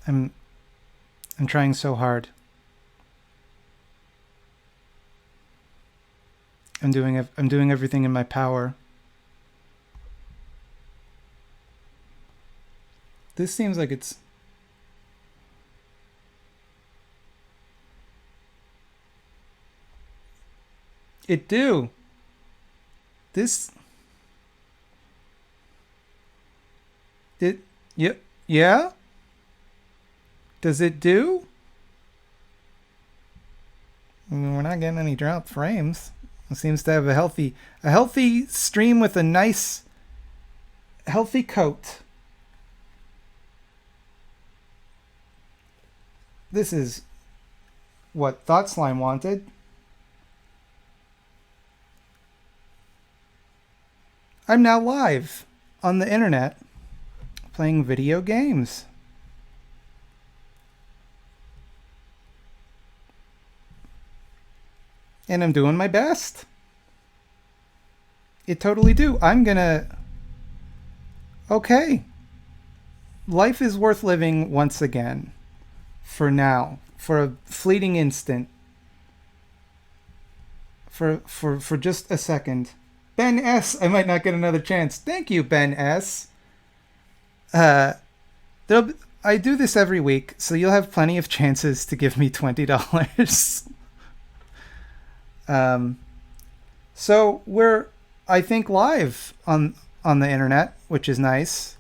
I'm I'm trying so hard. I'm doing everything in my power. This seems like it's it do. This it yep yeah? Does it do? I mean, we're not getting any dropped frames. It seems to have a healthy stream with a nice healthy coat. This is what Thought Slime wanted. I'm now live on the internet playing video games. And I'm doing my best. It totally do. I'm gonna... Okay. Life is worth living once again. For now. For a fleeting instant. For just a second. Ben S. I might not get another chance. Thank you, Ben S. I do this every week, so you'll have plenty of chances to give me $20. So we're, I think, live on the internet, which is nice.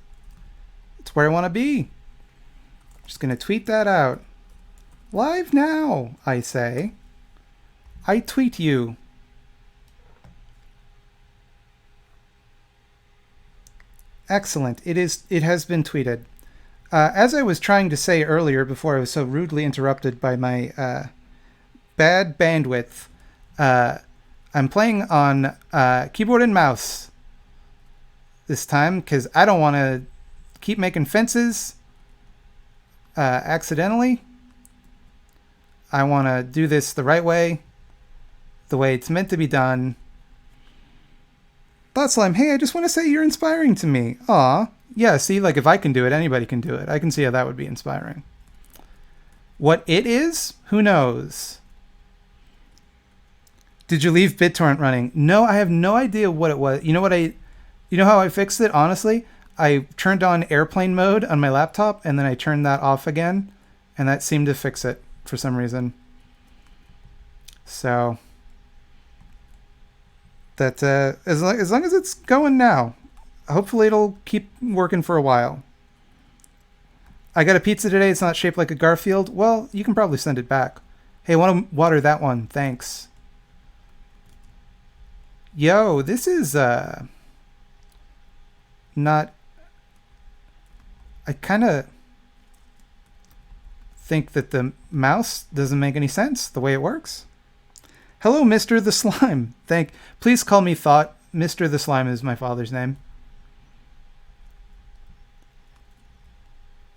It's where I want to be. Just gonna tweet that out. Live now, I say. I tweet you. Excellent. It has been tweeted. As I was trying to say earlier, before I was so rudely interrupted by my bad bandwidth, I'm playing on keyboard and mouse this time because I don't want to keep making fences accidentally. I want to do this the right way, the way it's meant to be done. Thought Slime, hey, I just want to say you're inspiring to me. Aw. Yeah, see, like if I can do it, anybody can do it. I can see how that would be inspiring. What it is? Who knows? Did you leave BitTorrent running? No, I have no idea what it was. You know how I fixed it, honestly? I turned on airplane mode on my laptop and then I turned that off again, and that seemed to fix it for some reason. So that as long as it's going now, hopefully it'll keep working for a while. I got a pizza today. It's not shaped like a Garfield. Well, you can probably send it back. Hey, want to water that one? Thanks. Yo, this is not... I kind of think that the mouse doesn't make any sense the way it works. Hello, Mr. the Slime. Please call me Thought. Mr. the Slime is my father's name.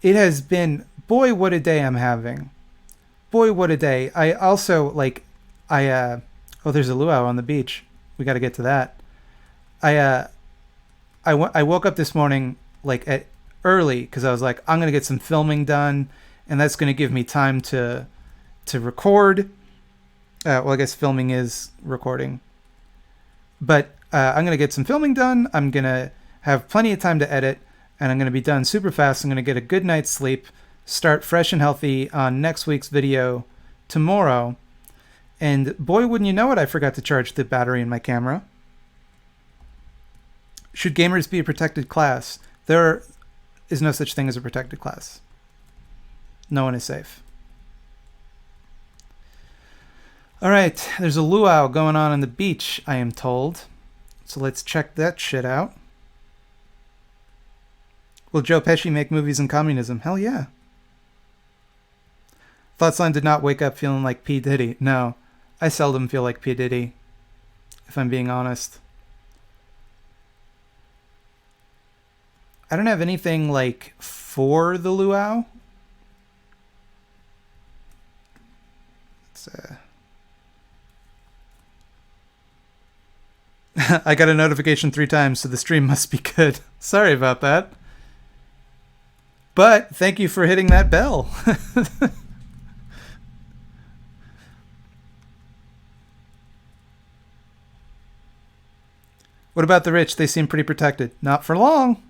It has been... Boy, what a day I'm having. Boy, what a day. I also, oh, there's a luau on the beach. We got to get to that. I woke up this morning, at early, because I was like, I'm going to get some filming done, and that's going to give me time to record. Well, I guess filming is recording. But I'm going to get some filming done. I'm going to have plenty of time to edit, and I'm going to be done super fast. I'm going to get a good night's sleep, start fresh and healthy on next week's video tomorrow. And boy, wouldn't you know it, I forgot to charge the battery in my camera. Should gamers be a protected class? There is no such thing as a protected class. No one is safe. All right, there's a luau going on the beach, I am told. So let's check that shit out. Will Joe Pesci make movies in communism? Hell yeah. Thoughtslime did not wake up feeling like P. Diddy. No, I seldom feel like P. Diddy, if I'm being honest. I don't have anything for the luau. It's I got a notification 3 times, so the stream must be good. Sorry about that. But thank you for hitting that bell. What about the rich? They seem pretty protected. Not for long.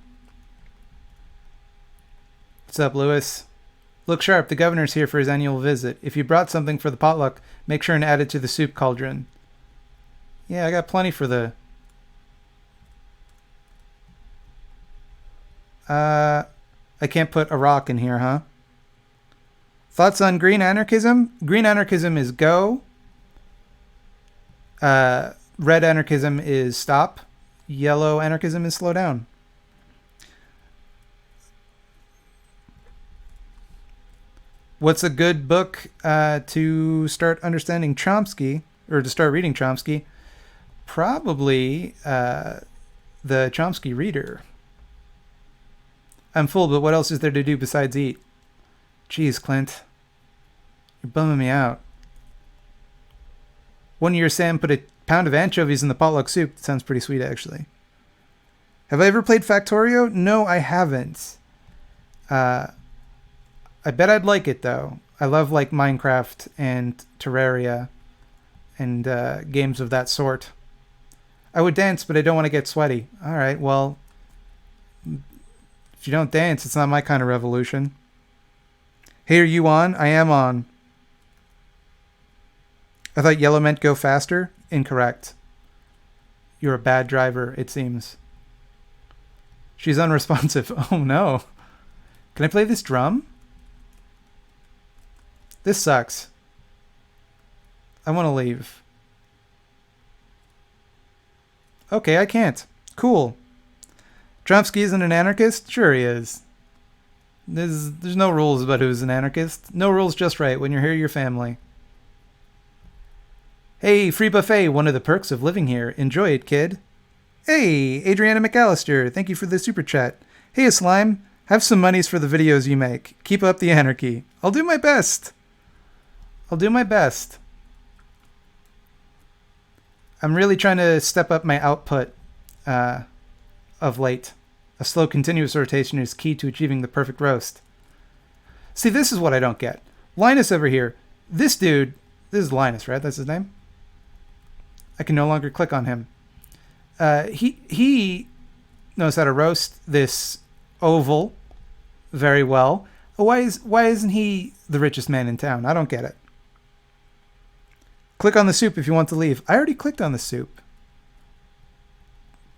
What's up, Lewis? Look sharp. The governor's here for his annual visit. If you brought something for the potluck, make sure and add it to the soup cauldron. Yeah, I got plenty for the... I can't put a rock in here, huh? Thoughts on green anarchism? Green anarchism is go. Red anarchism is stop. Yellow anarchism is slow down. What's a good book to start understanding Chomsky, or to start reading Chomsky? Probably the Chomsky Reader. I'm full, but what else is there to do besides eat? Jeez, Clint. You're bumming me out. One year Sam put a pound of anchovies in the potluck soup. That sounds pretty sweet, actually. Have I ever played Factorio? No, I haven't. I bet I'd like it, though. I love, like, Minecraft and Terraria and games of that sort. I would dance, but I don't want to get sweaty. All right, well, if you don't dance, it's not my kind of revolution. Hey, are you on? I am on. I thought yellow meant go faster. Incorrect. You're a bad driver, it seems. She's unresponsive. Oh, no. Can I play this drum? This sucks. I want to leave. Okay, I can't. Cool. Chomsky isn't an anarchist? Sure he is. There's no rules about who's an anarchist. No rules, just right. When you're here, you're family. Hey, free buffet, one of the perks of living here. Enjoy it, kid. Hey, Adriana McAllister, thank you for the super chat. Hey, Slime, have some monies for the videos you make. Keep up the anarchy. I'll do my best. I'll do my best. I'm really trying to step up my output of late. A slow, continuous rotation is key to achieving the perfect roast. See, this is what I don't get. Linus over here. This dude, this is Linus, right? That's his name? I can no longer click on him. He knows how to roast this oval very well. Why isn't he the richest man in town? I don't get it. Click on the soup if you want to leave. I already clicked on the soup.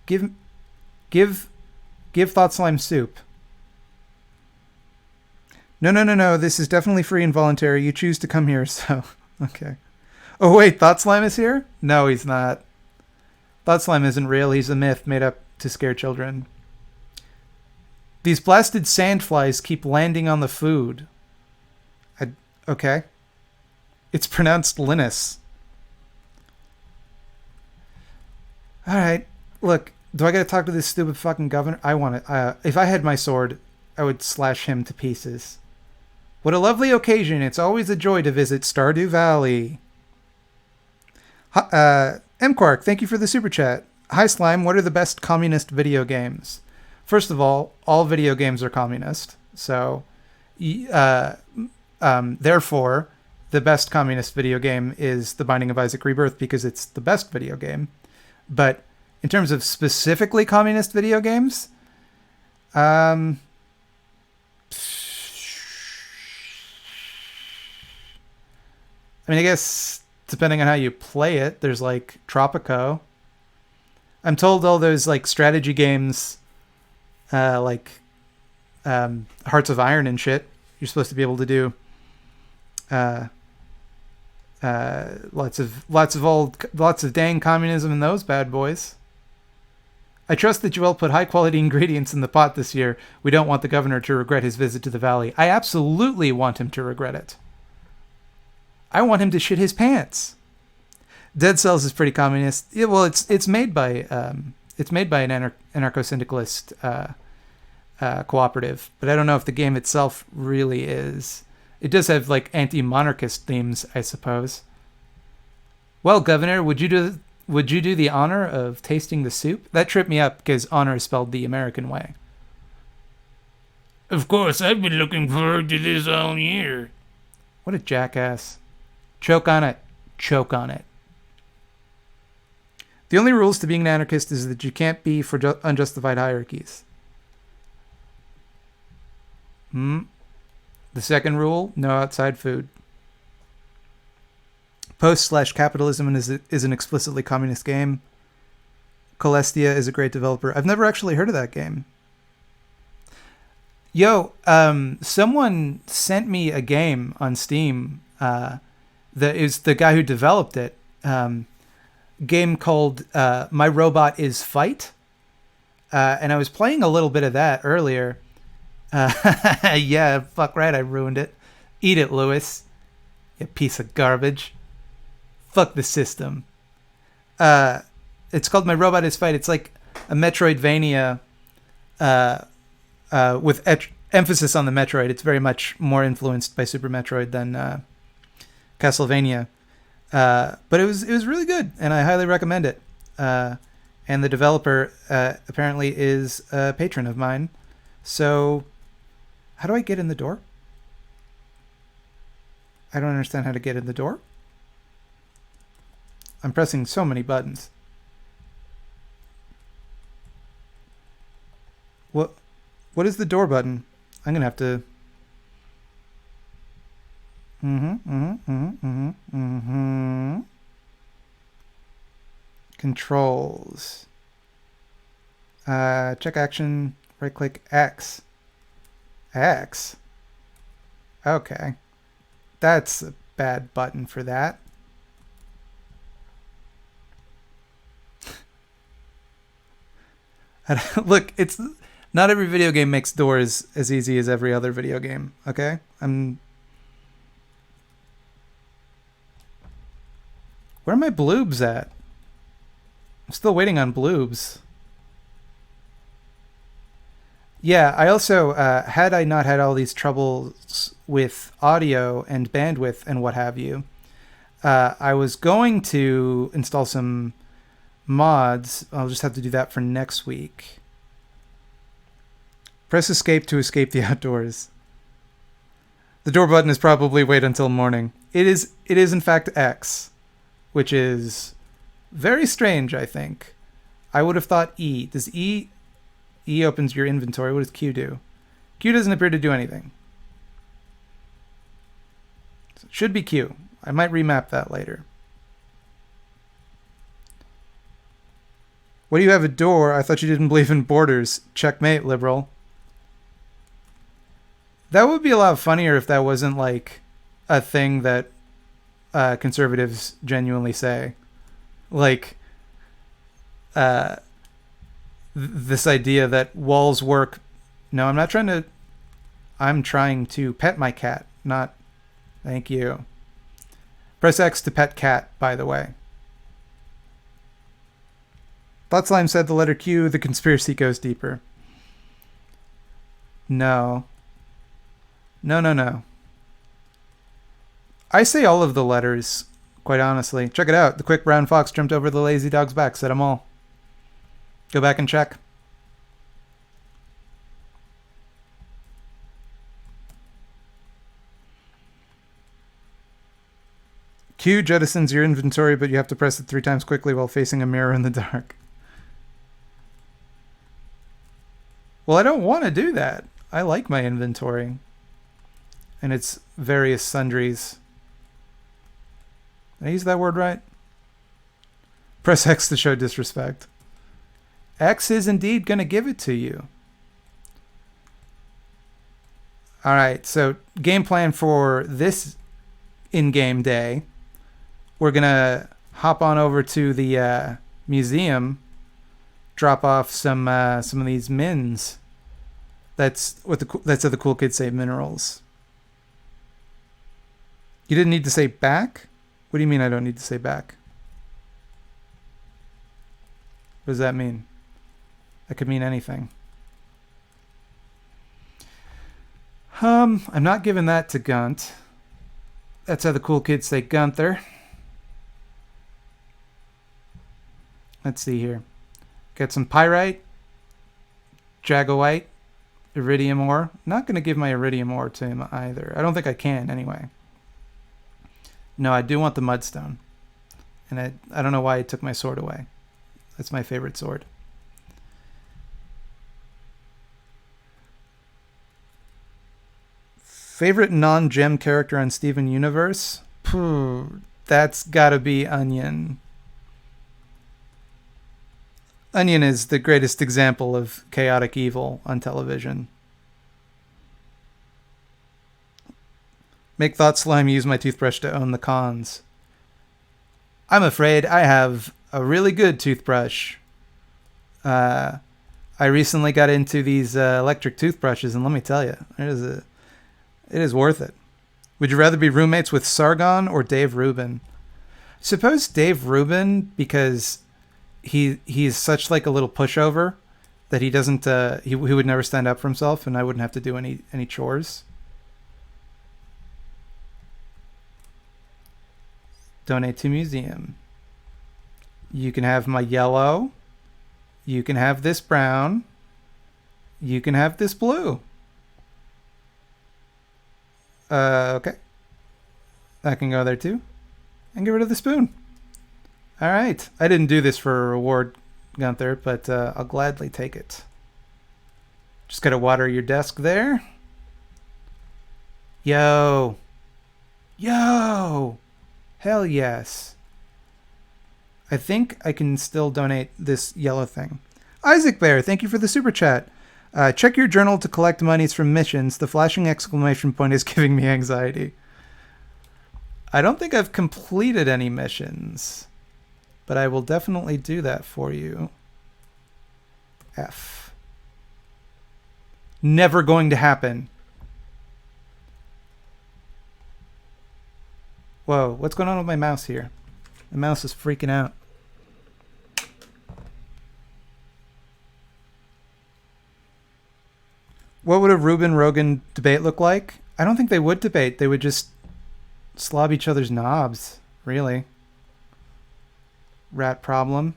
Give Thought Slime soup. No. This is definitely free and voluntary. You choose to come here, so okay. Oh wait, Thought Slime is here? No, he's not. Thought Slime isn't real. He's a myth made up to scare children. These blasted sandflies keep landing on the food. Okay. It's pronounced Linus. Alright. Look, do I gotta talk to this stupid fucking governor? I want it. If I had my sword, I would slash him to pieces. What a lovely occasion. It's always a joy to visit Stardew Valley. M. Quark, thank you for the super chat. Hi, Slime. What are the best communist video games? First of all video games are communist. So, therefore, the best communist video game is The Binding of Isaac Rebirth because it's the best video game. But in terms of specifically communist video games, I mean, I guess depending on how you play it, there's like Tropico. I'm told all those like strategy games, like Hearts of Iron and shit, you're supposed to be able to do lots of dang communism in those bad boys. I trust that Joel put high quality ingredients in the pot this year. We don't want the governor to regret his visit to the valley. I absolutely want him to regret it. I want him to shit his pants. Dead Cells is pretty communist. Yeah, well, it's made by an anarcho-syndicalist cooperative, but I don't know if the game itself really is. It does have like anti-monarchist themes, I suppose. Well, Governor, would you do the honor of tasting the soup? That tripped me up because honor is spelled the American way. Of course, I've been looking forward to this all year. What a jackass. Choke on it. Choke on it. The only rules to being an anarchist is that you can't be for unjustified hierarchies. The second rule, no outside food. Post/capitalism is an explicitly communist game. Celestia is a great developer. I've never actually heard of that game. Yo, someone sent me a game on Steam. That is the guy who developed it. Game called My Robot Is Fight. And I was playing a little bit of that earlier. Yeah, fuck right, I ruined it. Eat it, Lewis. You piece of garbage. Fuck the system. It's called My Robot Is Fight. It's like a Metroidvania with emphasis on the Metroid. It's very much more influenced by Super Metroid than Castlevania. But it was really good, and I highly recommend it. And the developer apparently is a patron of mine. So, how do I get in the door? I don't understand how to get in the door. I'm pressing so many buttons. What is the door button? I'm gonna have to. Controls. Check action. Right click X. X. Okay. That's a bad button for that. Look, it's not every video game makes doors as easy as every other video game. Okay, where are my bloobs at? I'm still waiting on bloobs. Yeah, I also had I not had all these troubles with audio and bandwidth and what have you, I was going to install some mods. I'll just have to do that for next week. Press escape to escape the outdoors. The door button is probably wait until morning. It is in fact X, which is very strange, I think. I would have thought E. Does E opens your inventory. What does Q do? Q doesn't appear to do anything. So it should be Q. I might remap that later. What do you have a door? I thought you didn't believe in borders. Checkmate, liberal. That would be a lot funnier if that wasn't like a thing that conservatives genuinely say. Like, this idea that walls work. No, I'm not trying to. I'm trying to pet my cat, not. Thank you. Press X to pet cat, by the way. Thought Slime said the letter Q, the conspiracy goes deeper. No. No. I say all of the letters, quite honestly. Check it out. The quick brown fox jumped over the lazy dog's back, said them all. Go back and check. Q jettisons your inventory, but you have to press it 3 times quickly while facing a mirror in the dark. Well, I don't want to do that. I like my inventory. And its various sundries. Did I use that word right? Press X to show disrespect. X is indeed going to give it to you. Alright, so game plan for this in-game day. We're going to hop on over to the museum, drop off some of these mins. That's how the cool kids say minerals. You didn't need to say back? What do you mean I don't need to say back? What does that mean? That could mean anything. I'm not giving that to Gunt. That's how the cool kids say Gunther. Let's see here. Got some pyrite, jagoite, iridium ore. Not going to give my iridium ore to him either. I don't think I can anyway. No, I do want the mudstone. And I don't know why he took my sword away. That's my favorite sword. Favorite non-gem character on Steven Universe? That's gotta be Onion. Onion is the greatest example of chaotic evil on television. Make Thought Slime use my toothbrush to own the cons. I'm afraid I have a really good toothbrush. I recently got into these electric toothbrushes, and let me tell you, it is worth it. Would you rather be roommates with Sargon or Dave Rubin? Suppose Dave Rubin, because he's such like a little pushover that he doesn't he would never stand up for himself, and I wouldn't have to do any chores. Donate to museum. You can have my yellow. You can have this brown. You can have this blue. Okay. That can go there too. And get rid of the spoon. All right. I didn't do this for a reward, Gunther, but I'll gladly take it. Just gotta water your desk there. Yo. Hell yes. I think I can still donate this yellow thing. Isaac Bear, thank you for the super chat. Check your journal to collect monies from missions. The flashing exclamation point is giving me anxiety. I don't think I've completed any missions, but I will definitely do that for you. F. Never going to happen. Whoa, what's going on with my mouse here? The mouse is freaking out. What would a Rubin-Rogan debate look like? I don't think they would debate. They would just slob each other's knobs, really. Rat problem.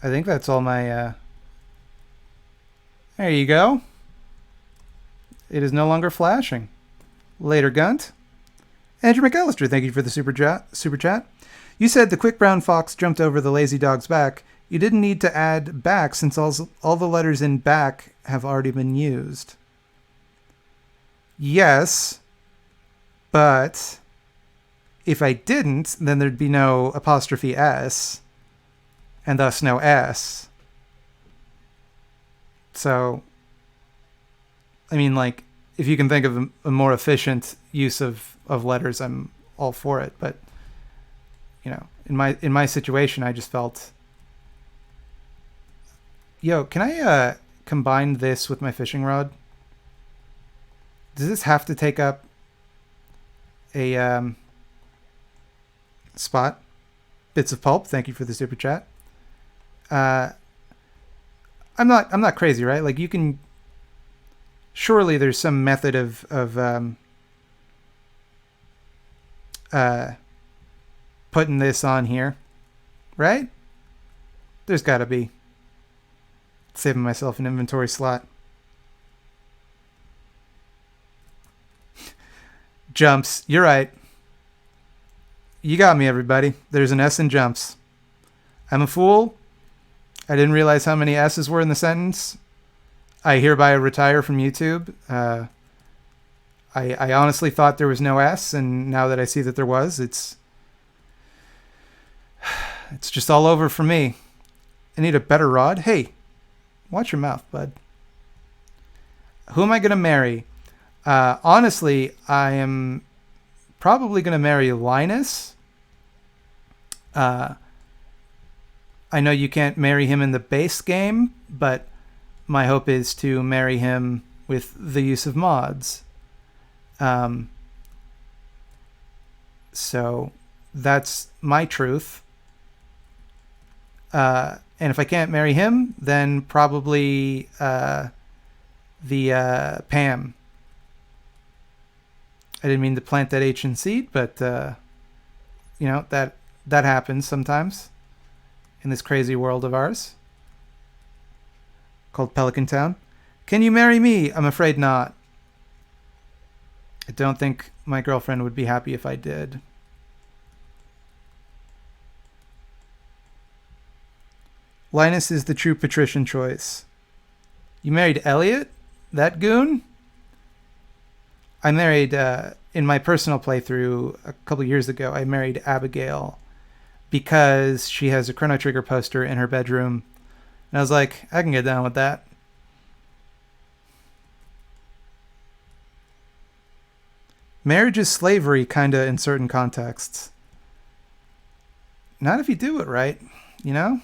I think that's all my... There you go. It is no longer flashing. Later, Gunt. Andrew McAllister, thank you for the super chat. You said the quick brown fox jumped over the lazy dog's back. You didn't need to add back since all the letters in back have already been used. Yes, but if I didn't, then there'd be no apostrophe S, and thus no S. So, I mean, like, if you can think of a more efficient use of letters, I'm all for it. But, you know, in my situation, I just felt, yo, can I combine this with my fishing rod? Does this have to take up a spot? Bits of Pulp, thank you for the super chat. I'm not crazy, right? Like, you can... Surely there's some method of putting this on here, right? There's got to be. Saving myself an inventory slot. Jumps. You're right. You got me, everybody. There's an S in jumps. I'm a fool. I didn't realize how many S's were in the sentence. I hereby retire from YouTube. I honestly thought there was no S, and now that I see that there was, it's just all over for me. I need a better rod. Hey, watch your mouth, bud. Who am I going to marry? Honestly, I am probably going to marry Linus. I know you can't marry him in the base game, but my hope is to marry him with the use of mods. So that's my truth. And if I can't marry him, then probably the Pam. I didn't mean to plant that H in seed, but you know, that happens sometimes in this crazy world of ours. called Pelican Town. Can you marry me? I'm afraid not. I don't think my girlfriend would be happy if I did. Linus is the true patrician choice. You married Elliot? That goon? I married, in my personal playthrough a couple years ago, I married Abigail because she has a Chrono Trigger poster in her bedroom. And I was like, I can get down with that. Marriage is slavery, kinda, in certain contexts. Not if you do it right, you know?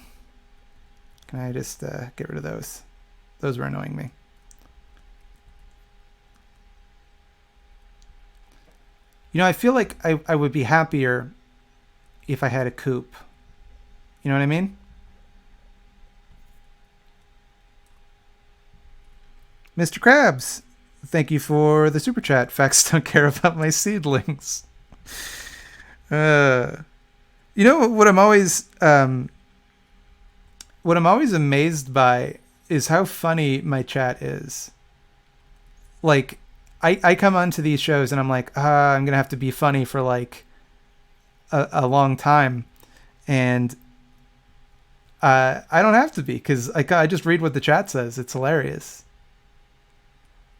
Can I just get rid of those? Those were annoying me. You know, I feel like I would be happier if I had a coupe. You know what I mean? Mr. Krabs, thank you for the super chat. Facts don't care about my seedlings. You know what I'm always amazed by is how funny my chat is. Like, I come onto these shows and I'm like, I'm gonna have to be funny for like a long time, and I don't have to be because I just read what the chat says. It's hilarious.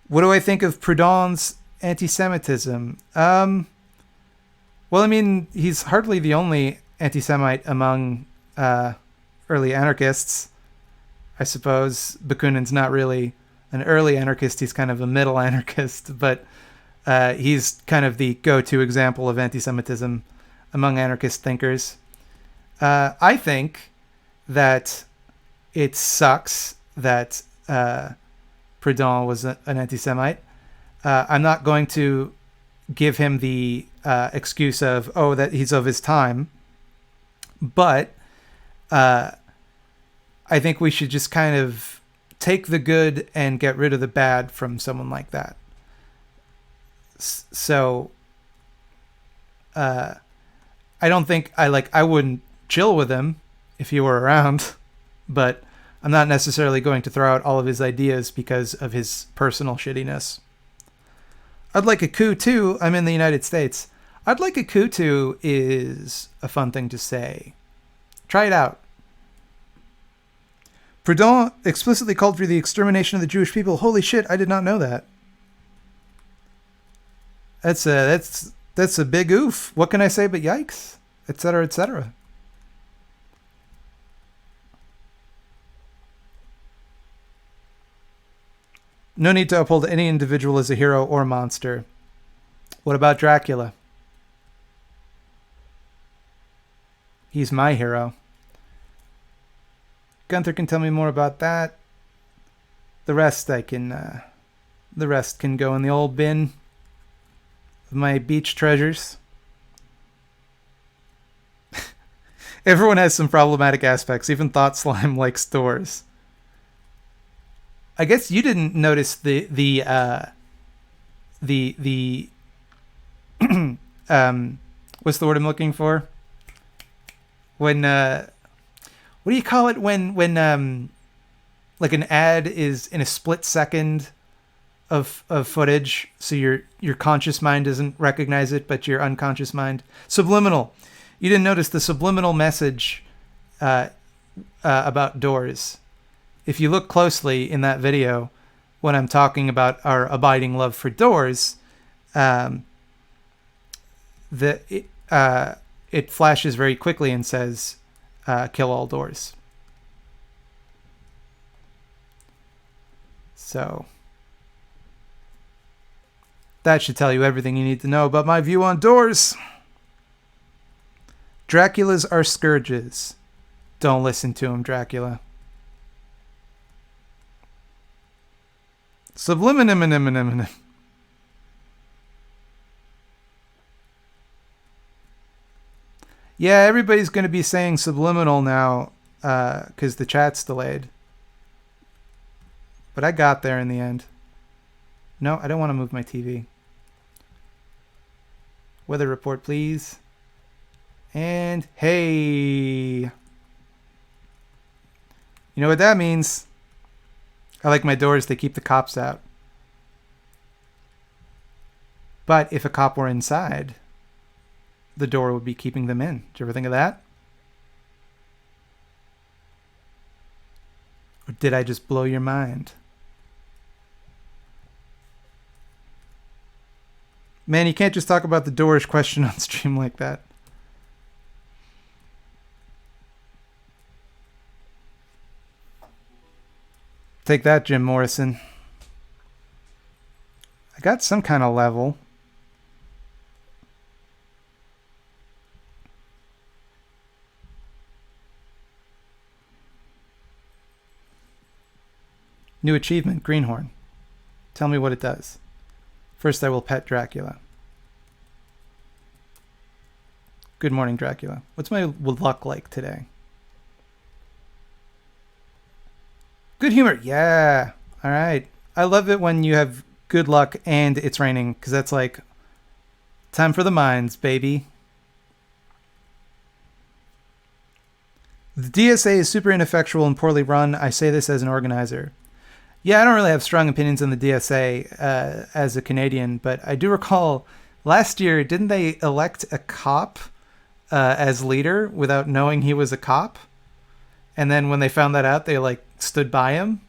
What do I think of Proudhon's anti-Semitism? Well, I mean, he's hardly the only anti-Semite among early anarchists, I suppose. Bakunin's not really an early anarchist. He's kind of a middle anarchist, but he's kind of the go-to example of anti-Semitism among anarchist thinkers. I think that it sucks that Proudhon was an anti-Semite. I'm not going to give him the excuse of, that he's of his time. But I think we should just kind of take the good and get rid of the bad from someone like that. So I don't think I wouldn't chill with him if he were around, but I'm not necessarily going to throw out all of his ideas because of his personal shittiness. I'd like a coup too. I'm in the United States. I'd like a coup too is a fun thing to say. Try it out. Proudhon explicitly called for the extermination of the Jewish people. Holy shit, I did not know that. That's a big oof. What can I say but yikes? Etc., etc. No need to uphold any individual as a hero or monster. What about Dracula? He's my hero. Gunther can tell me more about that. The rest can go in the old bin of my beach treasures. Everyone has some problematic aspects. Even Thought Slime likes doors. I guess you didn't notice the what's the word I'm looking for? When what do you call it when like an ad is in a split second of footage, so your conscious mind doesn't recognize it, but your unconscious mind. Subliminal. You didn't notice the subliminal message about doors. If you look closely in that video, when I'm talking about our abiding love for doors, it flashes very quickly and says, kill all doors. So that should tell you everything you need to know about my view on doors. Draculas are scourges. Don't listen to him, Dracula. Subliminum. Yeah, everybody's going to be saying subliminal now because the chat's delayed. But I got there in the end. No, I don't want to move my TV. Weather report, please. And hey. You know what that means? I like my doors, they keep the cops out. But if a cop were inside, the door would be keeping them in. Did you ever think of that? Or did I just blow your mind? Man, you can't just talk about the doorish question on stream like that. Take that, Jim Morrison. I got some kind of level. New achievement, Greenhorn. Tell me what it does. First, I will pet Dracula. Good morning, Dracula. What's my luck like today? Good humor. Yeah. All right. I love it when you have good luck and it's raining, because that's like time for the mines, baby. The DSA is super ineffectual and poorly run. I say this as an organizer. Yeah, I don't really have strong opinions on the DSA as a Canadian, but I do recall last year, didn't they elect a cop as leader without knowing he was a cop? And then when they found that out, they like stood by him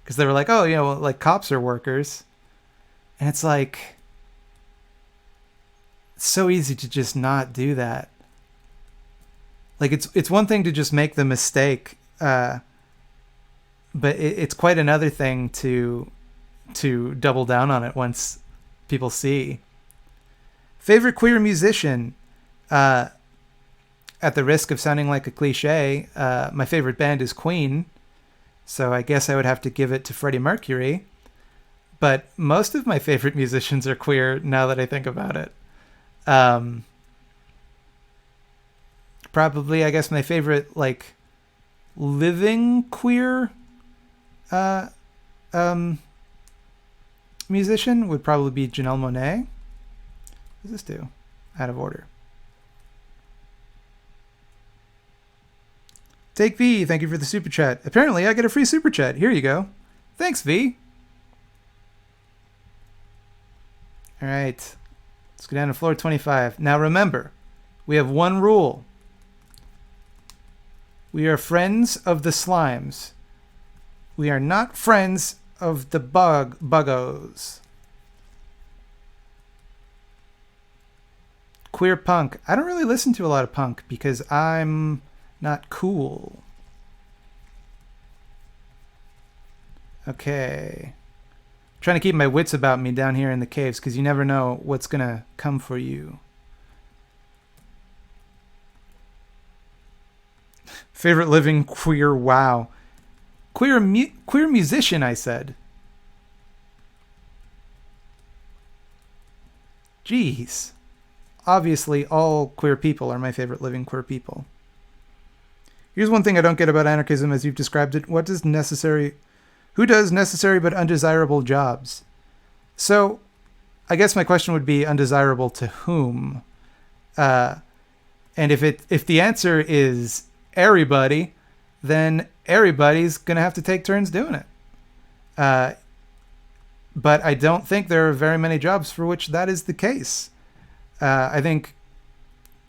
because they were like, oh, you know, like cops are workers. And it's like, it's so easy to just not do that. Like it's one thing to just make the mistake, but it's quite another thing to double down on it once people see. Favorite queer musician? At the risk of sounding like a cliche, my favorite band is Queen, so I guess I would have to give it to Freddie Mercury. But most of my favorite musicians are queer now that I think about it. Probably, I guess my favorite like living queer musician would probably be Janelle Monáe. What does this do? Out of order. Take V, thank you for the super chat. Apparently, I get a free super chat. Here you go. Thanks, V. All right. Let's go down to floor 25. Now remember, we have one rule. We are friends of the slimes. We are not friends of the buggos. Queer punk. I don't really listen to a lot of punk because I'm not cool. Okay. Trying to keep my wits about me down here in the caves because you never know what's going to come for you. Favorite living queer, wow. Queer musician, I said. Jeez. Obviously, all queer people are my favorite living queer people. Here's one thing I don't get about anarchism as you've described it. Who does necessary but undesirable jobs? So, I guess my question would be undesirable to whom? And if the answer is everybody, then everybody's going to have to take turns doing it. But I don't think there are very many jobs for which that is the case. I think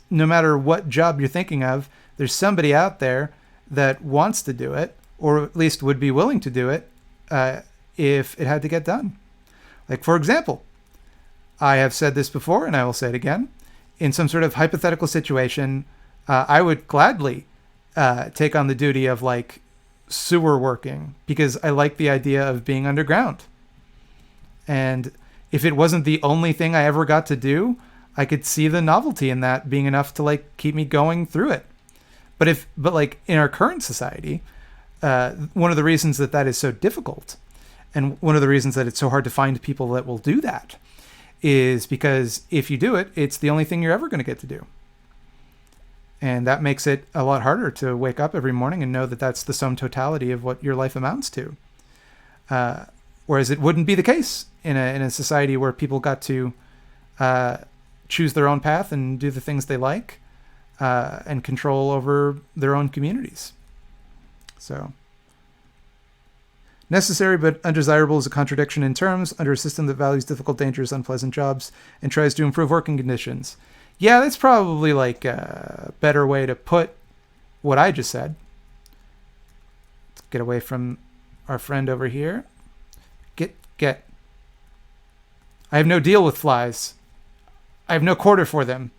no matter what job you're thinking of, there's somebody out there that wants to do it, or at least would be willing to do it if it had to get done. Like, for example, I have said this before, and I will say it again. In some sort of hypothetical situation, I would gladly take on the duty of, like, sewer working, because I like the idea of being underground. And if it wasn't the only thing I ever got to do, I could see the novelty in that being enough to, like, keep me going through it. But like in our current society, one of the reasons that is so difficult, and one of the reasons that it's so hard to find people that will do that, is because if you do it, it's the only thing you're ever going to get to do. And that makes it a lot harder to wake up every morning and know that that's the sum totality of what your life amounts to. Whereas it wouldn't be the case in a society where people got to choose their own path and do the things they like. And control over their own communities. So Necessary but undesirable is a contradiction in terms under a system that values difficult, dangerous, unpleasant jobs and tries to improve working conditions. Yeah, that's probably like a better way to put what I just said. Let's get away from our friend over here. Get. I have no deal with flies. I have no quarter for them.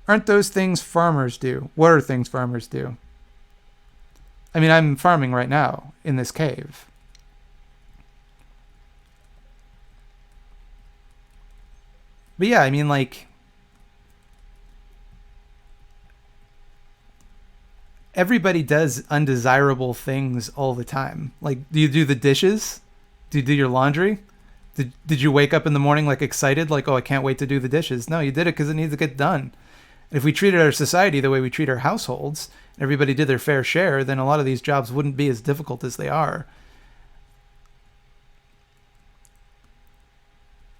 Aren't those things farmers do? What are things farmers do? I mean, I'm farming right now in this cave. But yeah, I mean, like, everybody does undesirable things all the time. Like, do you do the dishes? Do you do your laundry? Did you wake up in the morning like excited, like, oh, I can't wait to do the dishes? No, you did it because it needs to get done. And if we treated our society the way we treat our households, everybody did their fair share, then a lot of these jobs wouldn't be as difficult as they are.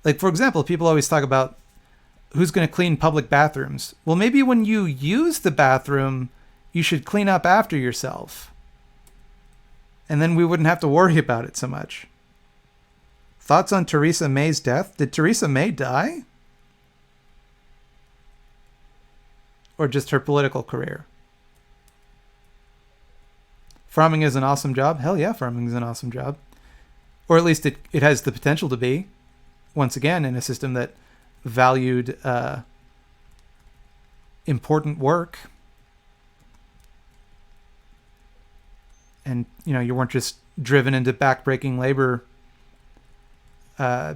Like, for example, people always talk about who's going to clean public bathrooms. Well, maybe when you use the bathroom, you should clean up after yourself. And then we wouldn't have to worry about it so much. Thoughts on Theresa May's death? Did Theresa May die? Or just her political career? Farming is an awesome job? Hell yeah, farming is an awesome job. Or at least it has the potential to be. Once again, in a system that valued important work. And, you know, you weren't just driven into backbreaking labor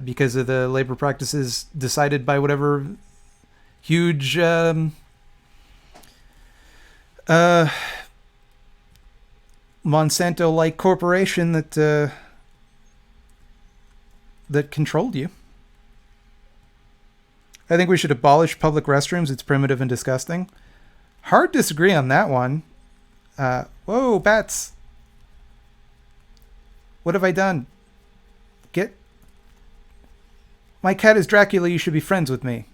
because of the labor practices decided by whatever huge Monsanto-like corporation that controlled you. I think we should abolish public restrooms. It's primitive and disgusting. Hard disagree on that one. Whoa, bats. What have I done? Get. My cat is Dracula. You should be friends with me.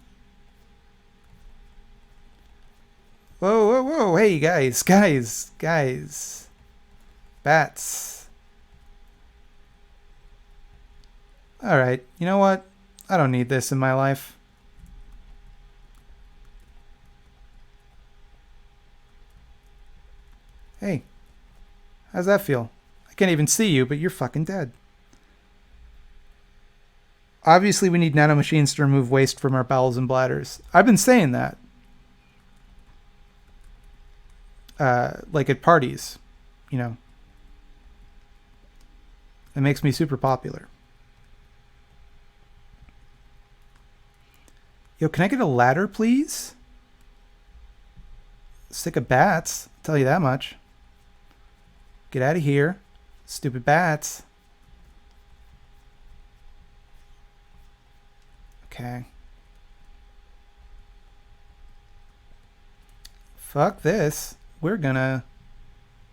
Whoa, whoa, whoa. Hey, guys. Bats. Alright, you know what? I don't need this in my life. Hey, how's that feel? I can't even see you, but you're fucking dead. Obviously, we need nanomachines to remove waste from our bowels and bladders. I've been saying that. Like at parties, you know. It makes me super popular. Yo, can I get a ladder, please? Sick of bats, I'll tell you that much. Get out of here, stupid bats. Okay. Fuck this. We're gonna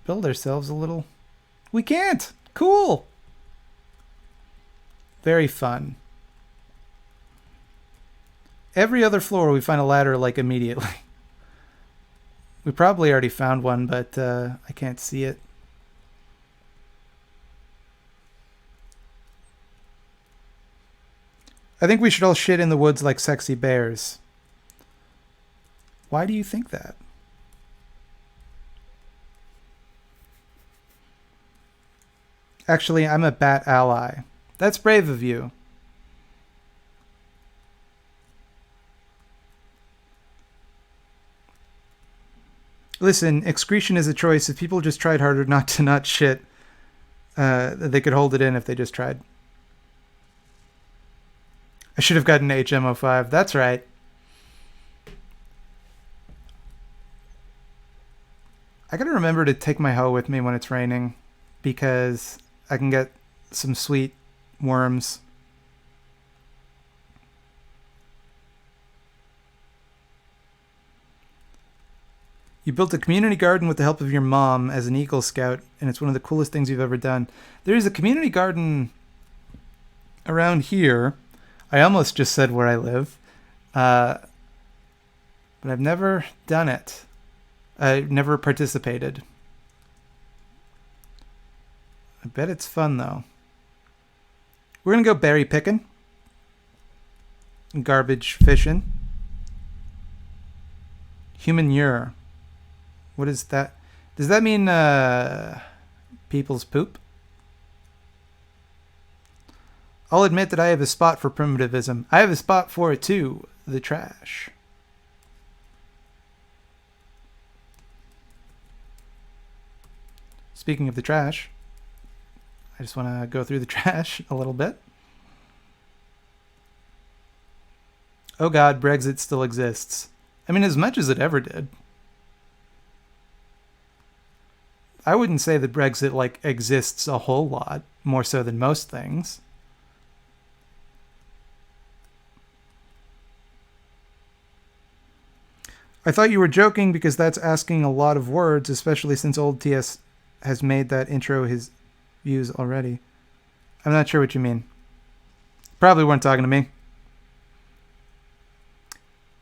build ourselves a little... We can't! Cool! Very fun. Every other floor we find a ladder like immediately. We probably already found one, but I can't see it. I think we should all shit in the woods like sexy bears. Why do you think that? Actually, I'm a bat ally. That's brave of you. Listen, excretion is a choice. If people just tried harder not to not shit, they could hold it in if they just tried. I should have gotten HMO5. That's right. I gotta remember to take my hoe with me when it's raining, because I can get some sweet worms. You built a community garden with the help of your mom as an Eagle Scout, and it's one of the coolest things you've ever done. There is a community garden around here. I almost just said where I live, but I've never done it. I've never participated. I bet it's fun, though. We're going to go berry picking. Garbage fishing. Humanure. What is that? Does that mean people's poop? I'll admit that I have a spot for primitivism. I have a spot for it too. The trash. Speaking of the trash, I just want to go through the trash a little bit. Oh God, Brexit still exists. I mean, as much as it ever did. I wouldn't say that Brexit like exists a whole lot, more so than most things. I thought you were joking because that's asking a lot of words, especially since old TS has made that intro his views already. I'm not sure what you mean. Probably weren't talking to me.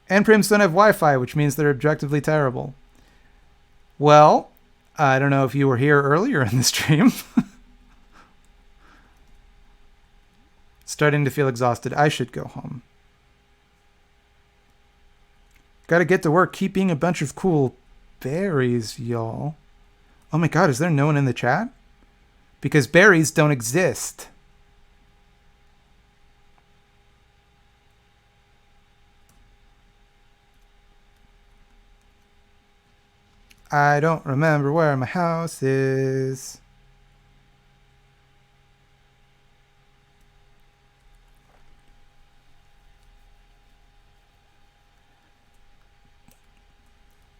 And Prims don't have Wi-Fi, which means they're objectively terrible. Well, I don't know if you were here earlier in the stream. Starting to feel exhausted. I should go home. Gotta get to work. Keep being a bunch of cool berries, y'all. Oh my God, is there no one in the chat? Because berries don't exist. I don't remember where my house is.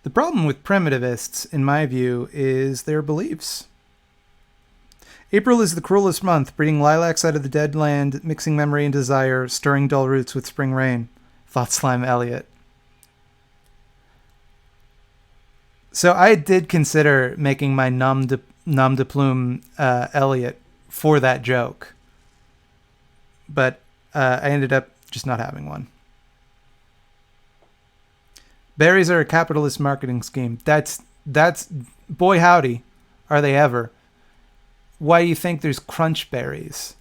The problem with primitivists, in my view, is their beliefs. April is the cruelest month, breeding lilacs out of the dead land, mixing memory and desire, stirring dull roots with spring rain. Thought Slime Elliot. So I did consider making my nom de plume Elliot for that joke. But I ended up just not having one. Berries are a capitalist marketing scheme. That's boy howdy, are they ever. Why do you think there's crunch berries?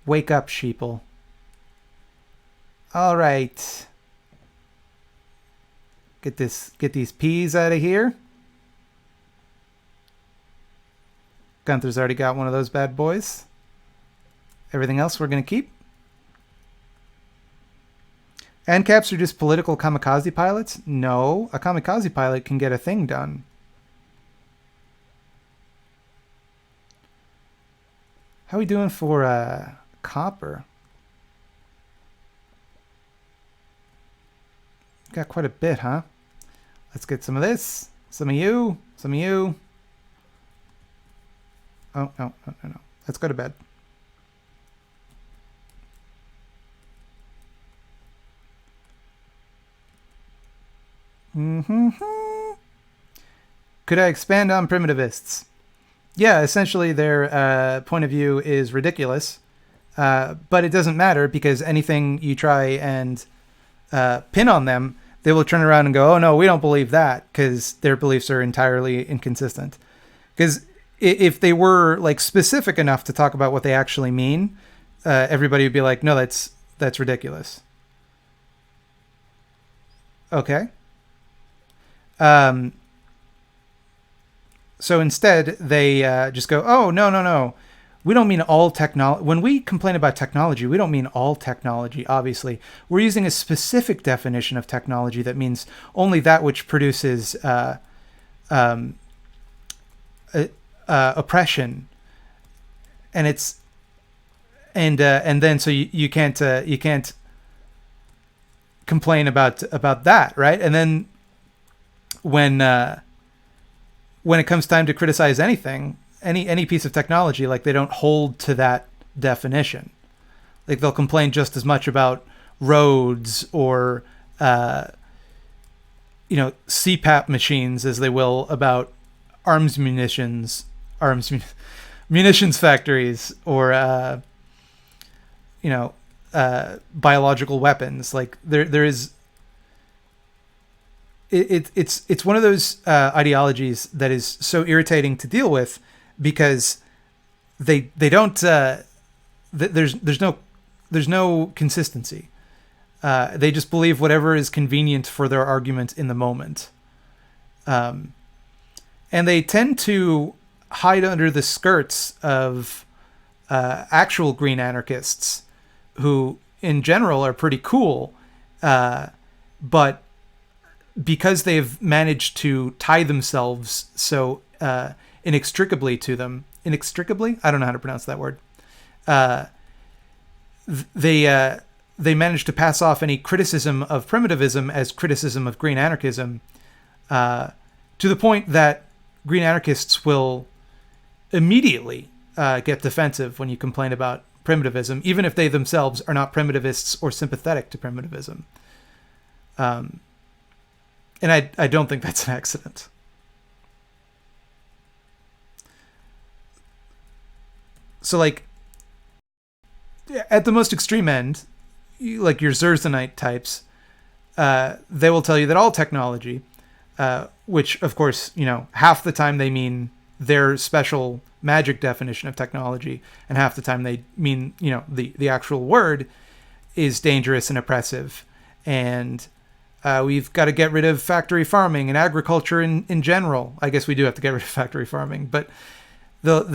Wake up, sheeple. All right. Get these peas out of here. Gunther's already got one of those bad boys. Everything else we're going to keep. ANCAPs are just political kamikaze pilots? No, a kamikaze pilot can get a thing done. How are we doing for copper? Got quite a bit, huh? Let's get some of this. Some of you. Some of you. Oh, no. Let's go to bed. Could I expand on primitivists? Yeah, essentially their point of view is ridiculous, but it doesn't matter because anything you try and pin on them, they will turn around and go, oh no, we don't believe that, because their beliefs are entirely inconsistent. Because if they were like specific enough to talk about what they actually mean, everybody would be like, no, that's ridiculous. Okay. So instead, they just go, oh, no. We don't mean all technology. When we complain about technology, we don't mean all technology, obviously. We're using a specific definition of technology that means only that which produces oppression. And it's and then so you can't complain about that, right? And then when it comes time to criticize anything, any piece of technology, like they don't hold to that definition. Like they'll complain just as much about roads or CPAP machines as they will about munitions factories or biological weapons. Like there is. It's one of those ideologies that is so irritating to deal with because they don't there's no consistency. They just believe whatever is convenient for their argument in the moment. And they tend to hide under the skirts of actual green anarchists who, in general, are pretty cool. But because they've managed to tie themselves so inextricably to them, inextricably? I don't know how to pronounce that word. They managed to pass off any criticism of primitivism as criticism of green anarchism, to the point that green anarchists will immediately get defensive when you complain about primitivism, even if they themselves are not primitivists or sympathetic to primitivism. And I don't think that's an accident. So, like, at the most extreme end, like your Zerzanite types, they will tell you that all technology, which, of course, half the time they mean their special magic definition of technology, and half the time they mean, the actual word, is dangerous and oppressive. And we've got to get rid of factory farming and agriculture in general. I guess we do have to get rid of factory farming, but they'll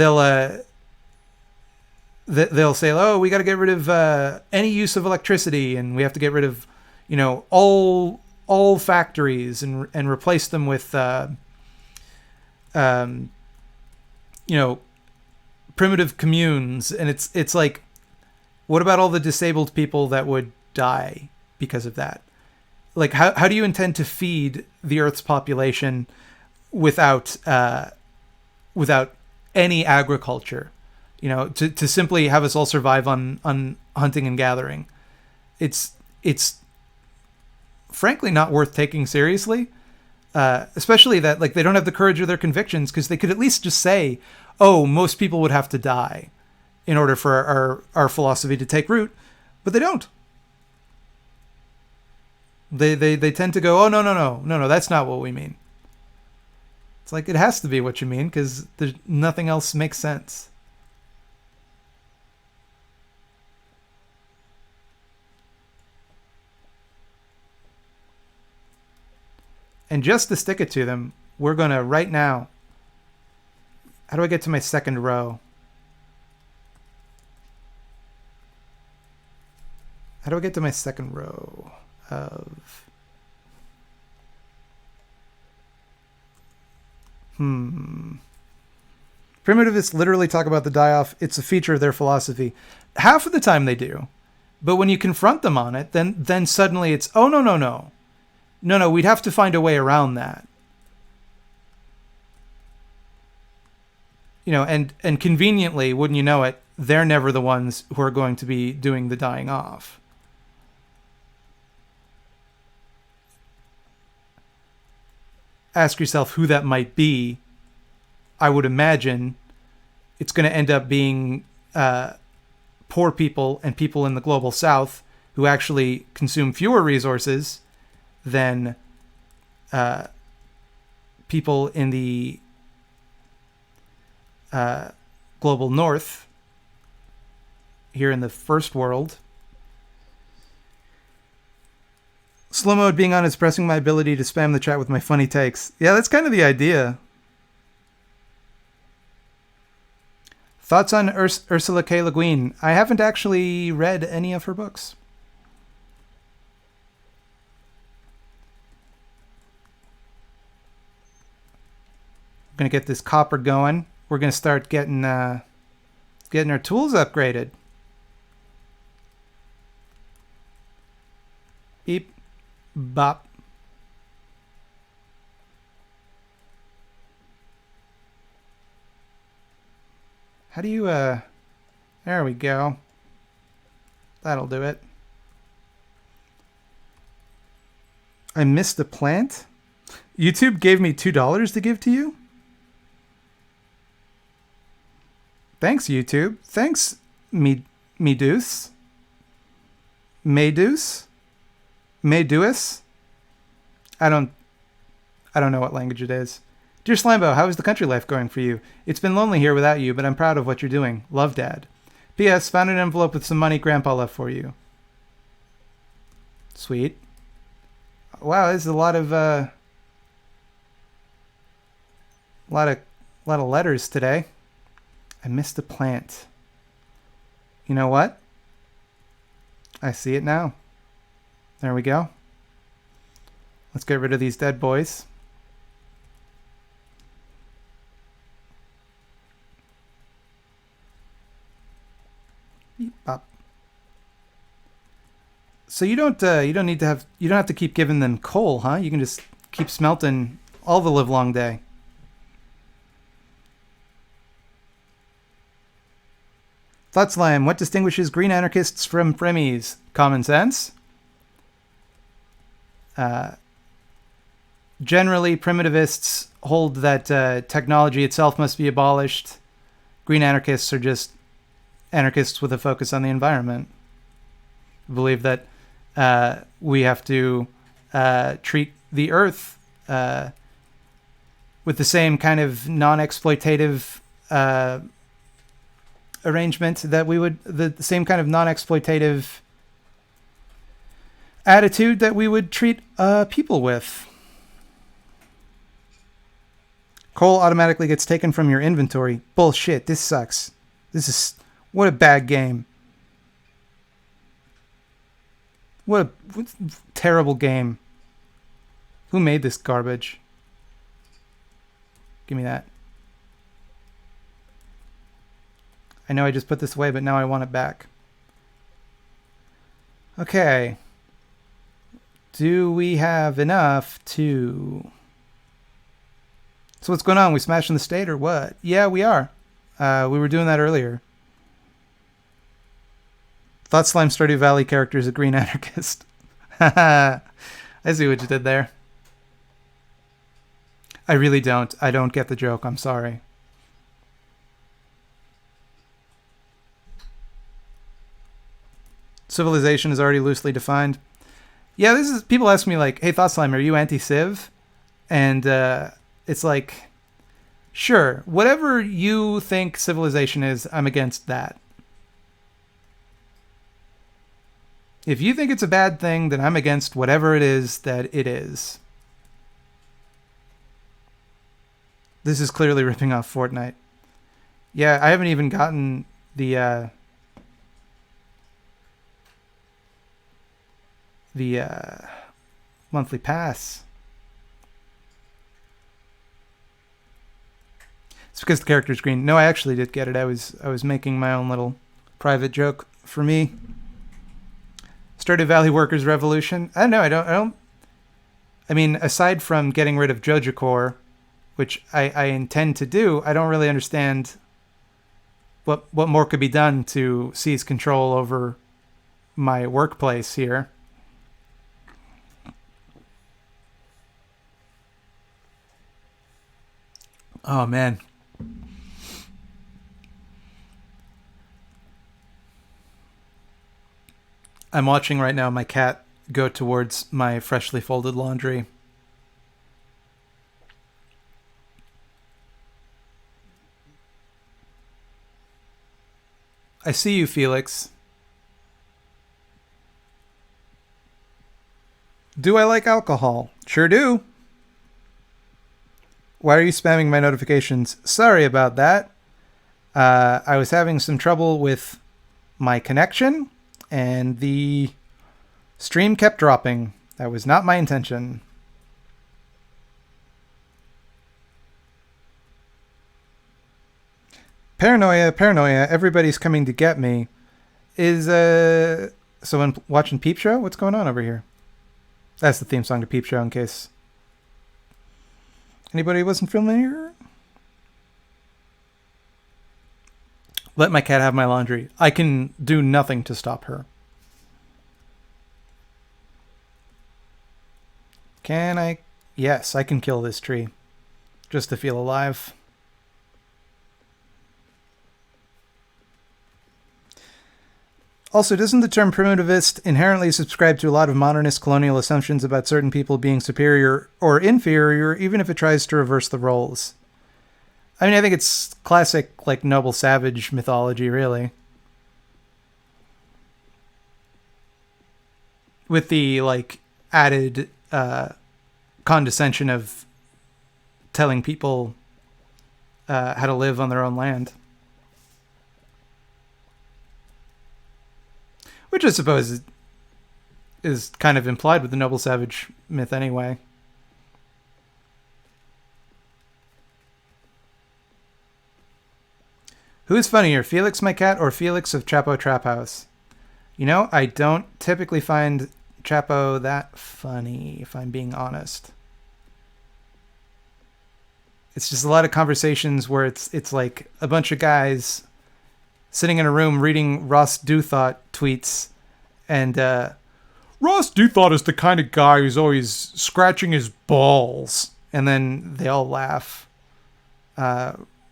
say, oh, we got to get rid of any use of electricity, and we have to get rid of, all factories and replace them with, primitive communes. And it's like, what about all the disabled people that would die because of that? Like, how do you intend to feed the Earth's population without any agriculture? To simply have us all survive on hunting and gathering. It's frankly not worth taking seriously, especially that, like, they don't have the courage of their convictions, because they could at least just say, oh, most people would have to die in order for our philosophy to take root, but they don't. They tend to go, oh, no, that's not what we mean. It's like, it has to be what you mean, because nothing else makes sense. And just to stick it to them, we're going to, right now, how do I get to my second row? How do I get to my second row of... Primitivists literally talk about the die-off. It's a feature of their philosophy. Half of the time they do. But when you confront them on it, then suddenly it's, oh, no, we'd have to find a way around that. And conveniently, wouldn't you know it, they're never the ones who are going to be doing the dying off. Ask yourself who that might be. I would imagine it's going to end up being poor people and people in the global south who actually consume fewer resources than people in the global north, here in the first world. Slow mode being on is pressing my ability to spam the chat with my funny takes. Yeah, that's kind of the idea. Thoughts on Ursula K. Le Guin? I haven't actually read any of her books. I'm going to get this copper going. We're going to start getting our tools upgraded. Beep. Bop. How do you, there we go. That'll do it. I missed a plant? YouTube gave me $2 to give to you? Thanks, YouTube. Thanks, Meduse. Meduse? Medus? I don't know what language it is. Dear Slimebo, how is the country life going for you? It's been lonely here without you, but I'm proud of what you're doing. Love, Dad. P.S. Found an envelope with some money Grandpa left for you. Sweet. Wow, this is a lot of letters today. I missed a plant. You know what? I see it now. There we go. Let's get rid of these dead boys. Beep, bop. So you don't have to keep giving them coal, huh? You can just keep smelting all the livelong day. Thought Slime, what distinguishes green anarchists from Fremies? Common sense. Generally, primitivists hold that technology itself must be abolished. Green anarchists are just anarchists with a focus on the environment. Believe that we have to treat the earth with the same kind of non-exploitative arrangement that we would, the same kind of non-exploitative attitude that we would treat people with. Coal automatically gets taken from your inventory. Bullshit, this sucks. What a bad game. What a terrible game. Who made this garbage? Give me that. I know I just put this away, but now I want it back. Okay. Do we have enough to... So what's going on? We smashing the state or what? Yeah, we are. We were doing that earlier. Thought Slime Stardew Valley character is a green anarchist. I see what you did there. I really don't. I don't get the joke. I'm sorry. Civilization is already loosely defined. Yeah, this is... People ask me like, hey, Thought Slime, are you anti-civ? And it's like, sure, whatever you think civilization is, I'm against that. If you think it's a bad thing, then I'm against whatever it is that it is. This is clearly ripping off Fortnite. Yeah, I haven't even gotten the monthly pass. It's because the character's green. No, I actually did get it. I was making my own little private joke for me. Stardew Valley Workers Revolution. I don't know. I don't. I mean, aside from getting rid of Joja Core, which I intend to do, I don't really understand what more could be done to seize control over my workplace here. Oh man. I'm watching right now my cat go towards my freshly folded laundry. I see you, Felix. Do I like alcohol? Sure do. Why are you spamming my notifications? Sorry about that. I was having some trouble with my connection, and the stream kept dropping. That was not my intention. Paranoia, everybody's coming to get me. Is someone watching Peep Show? What's going on over here? That's the theme song to Peep Show, in case anybody wasn't familiar. Let my cat have my laundry. I can do nothing to stop her. Can I? Yes, I can kill this tree. Just to feel alive. Also, doesn't the term primitivist inherently subscribe to a lot of modernist colonial assumptions about certain people being superior or inferior, even if it tries to reverse the roles? I mean, I think it's classic, like, noble savage mythology, really. With the, like, added condescension of telling people how to live on their own land. Which I suppose is kind of implied with the noble savage myth anyway. Who is funnier, Felix my cat or Felix of Chapo Trap House? You know, I don't typically find Chapo that funny, if I'm being honest. It's just a lot of conversations where it's like a bunch of guys sitting in a room reading Ross Douthat tweets, and Ross Douthat is the kind of guy who's always scratching his balls, and then they all laugh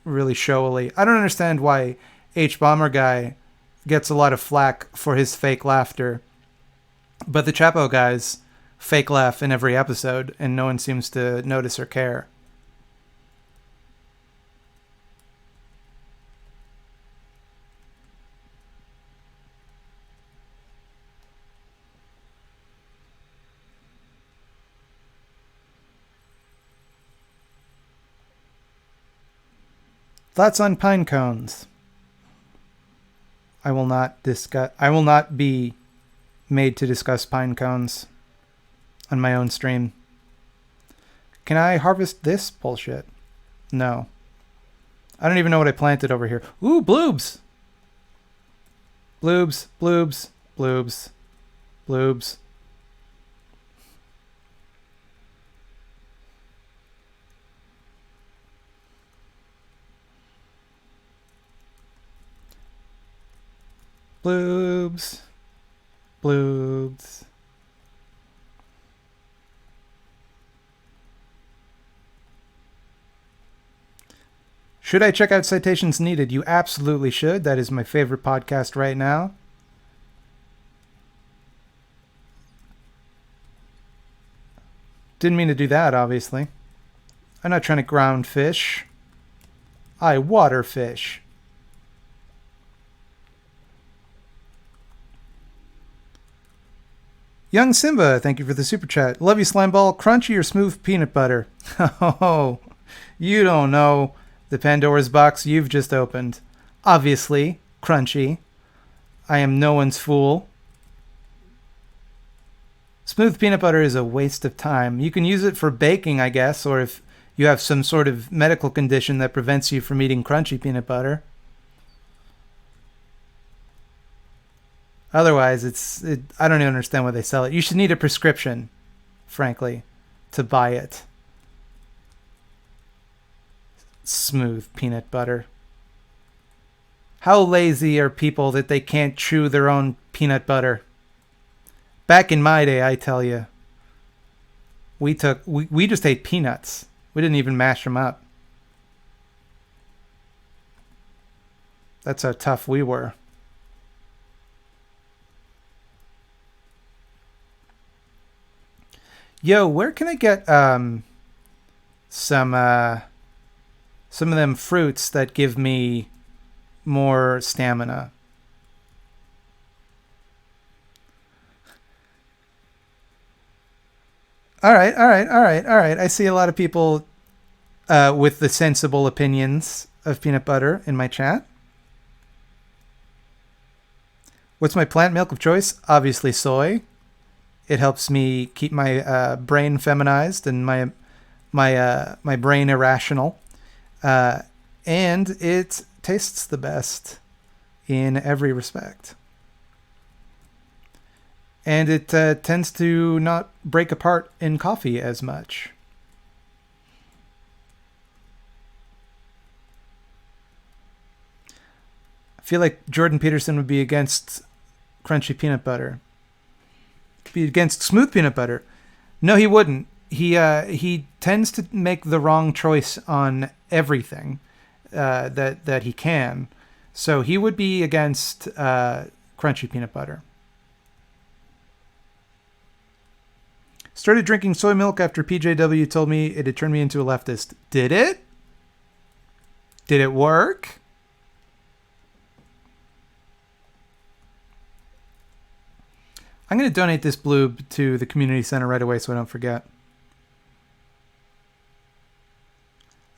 really showily. I don't understand why H-Bomber Guy gets a lot of flack for his fake laughter, but the Chapo guys fake laugh in every episode, and no one seems to notice or care. Thoughts on pine cones? I will not be made to discuss pine cones on my own stream. Can I harvest this bullshit? No. I don't even know what I planted over here. Ooh, bloobs! Bloobs, bloobs, bloobs, bloobs. Bloobs. Bloobs. Should I check out Citations Needed? You absolutely should. That is my favorite podcast right now. Didn't mean to do that, obviously. I'm not trying to ground fish. I water fish. Young Simba, thank you for the super chat. Love you, Slimeball. Crunchy or smooth peanut butter? Oh, you don't know the Pandora's box you've just opened. Obviously, crunchy. I am no one's fool. Smooth peanut butter is a waste of time. You can use it for baking, I guess, or if you have some sort of medical condition that prevents you from eating crunchy peanut butter. Otherwise, I don't even understand why they sell it. You should need a prescription, frankly, to buy it. Smooth peanut butter. How lazy are people that they can't chew their own peanut butter? Back in my day, I tell you, we just ate peanuts. We didn't even mash them up. That's how tough we were. Yo, where can I get some of them fruits that give me more stamina? All right. I see a lot of people with the sensible opinions of peanut butter in my chat. What's my plant milk of choice? Obviously soy. It helps me keep my brain feminized and my brain irrational, and it tastes the best in every respect. And it tends to not break apart in coffee as much. I feel like Jordan Peterson would be against crunchy peanut butter. Be against smooth peanut butter. No, he wouldn't. He tends to make the wrong choice on everything that he can. So he would be against crunchy crunchy peanut butter. Started drinking soy milk after PJW told me it had turned me into a leftist. Did it? Did it work? I'm going to donate this bloob to the community center right away so I don't forget.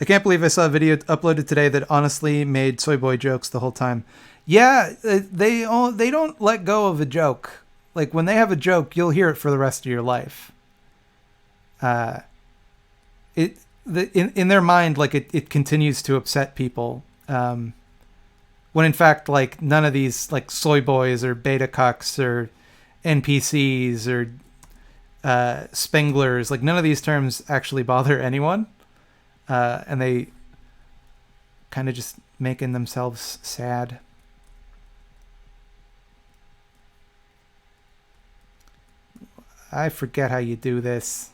I can't believe I saw a video uploaded today that honestly made soy boy jokes the whole time. Yeah, they don't let go of a joke. Like when they have a joke, you'll hear it for the rest of your life. In their mind, like it continues to upset people. When in fact, like none of these like soy boys or beta cucks or NPCs or spanglers, like none of these terms actually bother anyone. And they kind of just making themselves sad. I forget how you do this.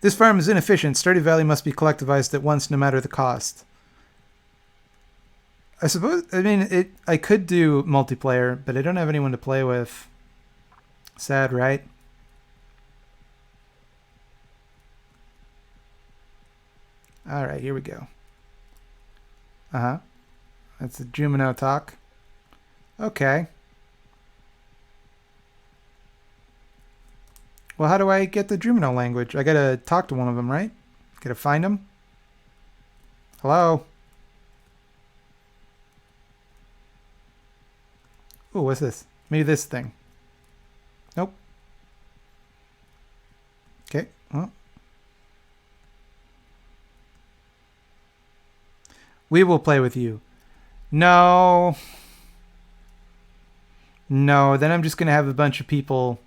This farm is inefficient. Stardew Valley must be collectivized at once, no matter the cost. I suppose, I mean, I could do multiplayer, but I don't have anyone to play with. Sad, right? All right, here we go. Uh-huh. That's the Jumino talk. Okay. Well, how do I get the Jumino language? I gotta talk to one of them, right? Gotta find them. Hello? Ooh, what's this? Maybe this thing. Nope. Okay, well. We will play with you. No. No, then I'm just gonna have a bunch of people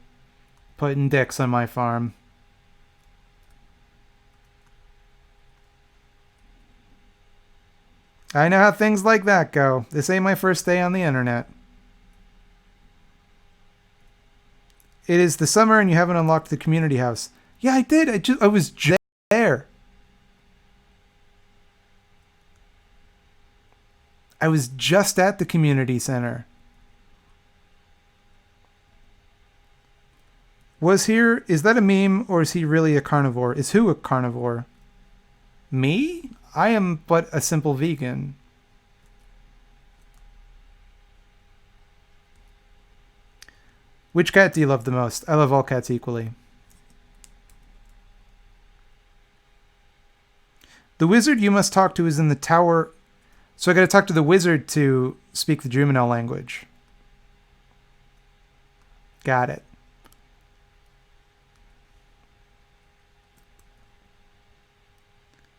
putting dicks on my farm. I know how things like that go. This ain't my first day on the internet. It is the summer and you haven't unlocked the community house. Yeah, I did. I was just there. I was just at the community center. Is that a meme or is he really a carnivore? Is who a carnivore? Me? I am but a simple vegan. Which cat do you love the most? I love all cats equally. The wizard you must talk to is in the tower. So I gotta talk to the wizard to speak the Jumino language. Got it.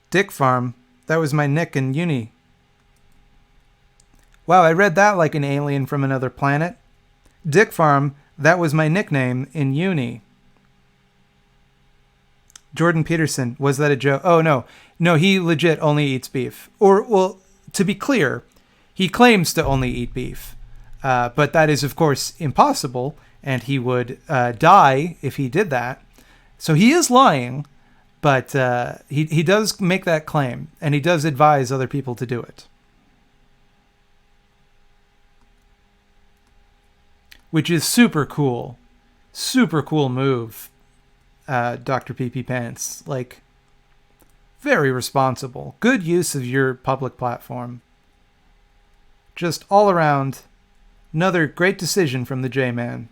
Dick Farm. That was my nick in uni. Wow, I read that like an alien from another planet. Dick Farm. That was my nickname in uni. Jordan Peterson. Was that a joke? Oh, no. No, he legit only eats beef. Or, well, to be clear, he claims to only eat beef. But that is, of course, impossible. And he would die if he did that. So he is lying. But he does make that claim, and he does advise other people to do it. Which is super cool. Super cool move, Dr. PP Pants. Like, very responsible. Good use of your public platform. Just all around, another great decision from the J-Man.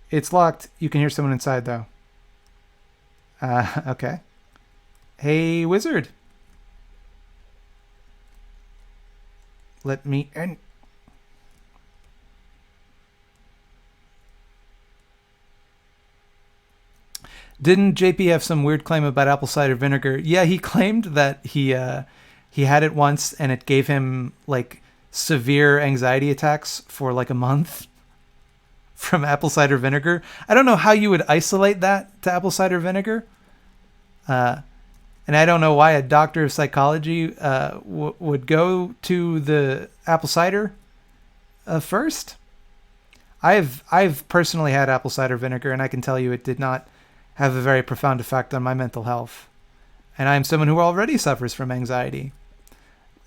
It's locked. You can hear someone inside, though. Okay. Hey, wizard. Let me in. Didn't JP have some weird claim about apple cider vinegar? Yeah, he claimed that he had it once and it gave him like severe anxiety attacks for like a month from apple cider vinegar. I don't know how you would isolate that to apple cider vinegar. And I don't know why a doctor of psychology would go to the apple cider first. I've personally had apple cider vinegar, and I can tell you it did not have a very profound effect on my mental health. And I'm someone who already suffers from anxiety.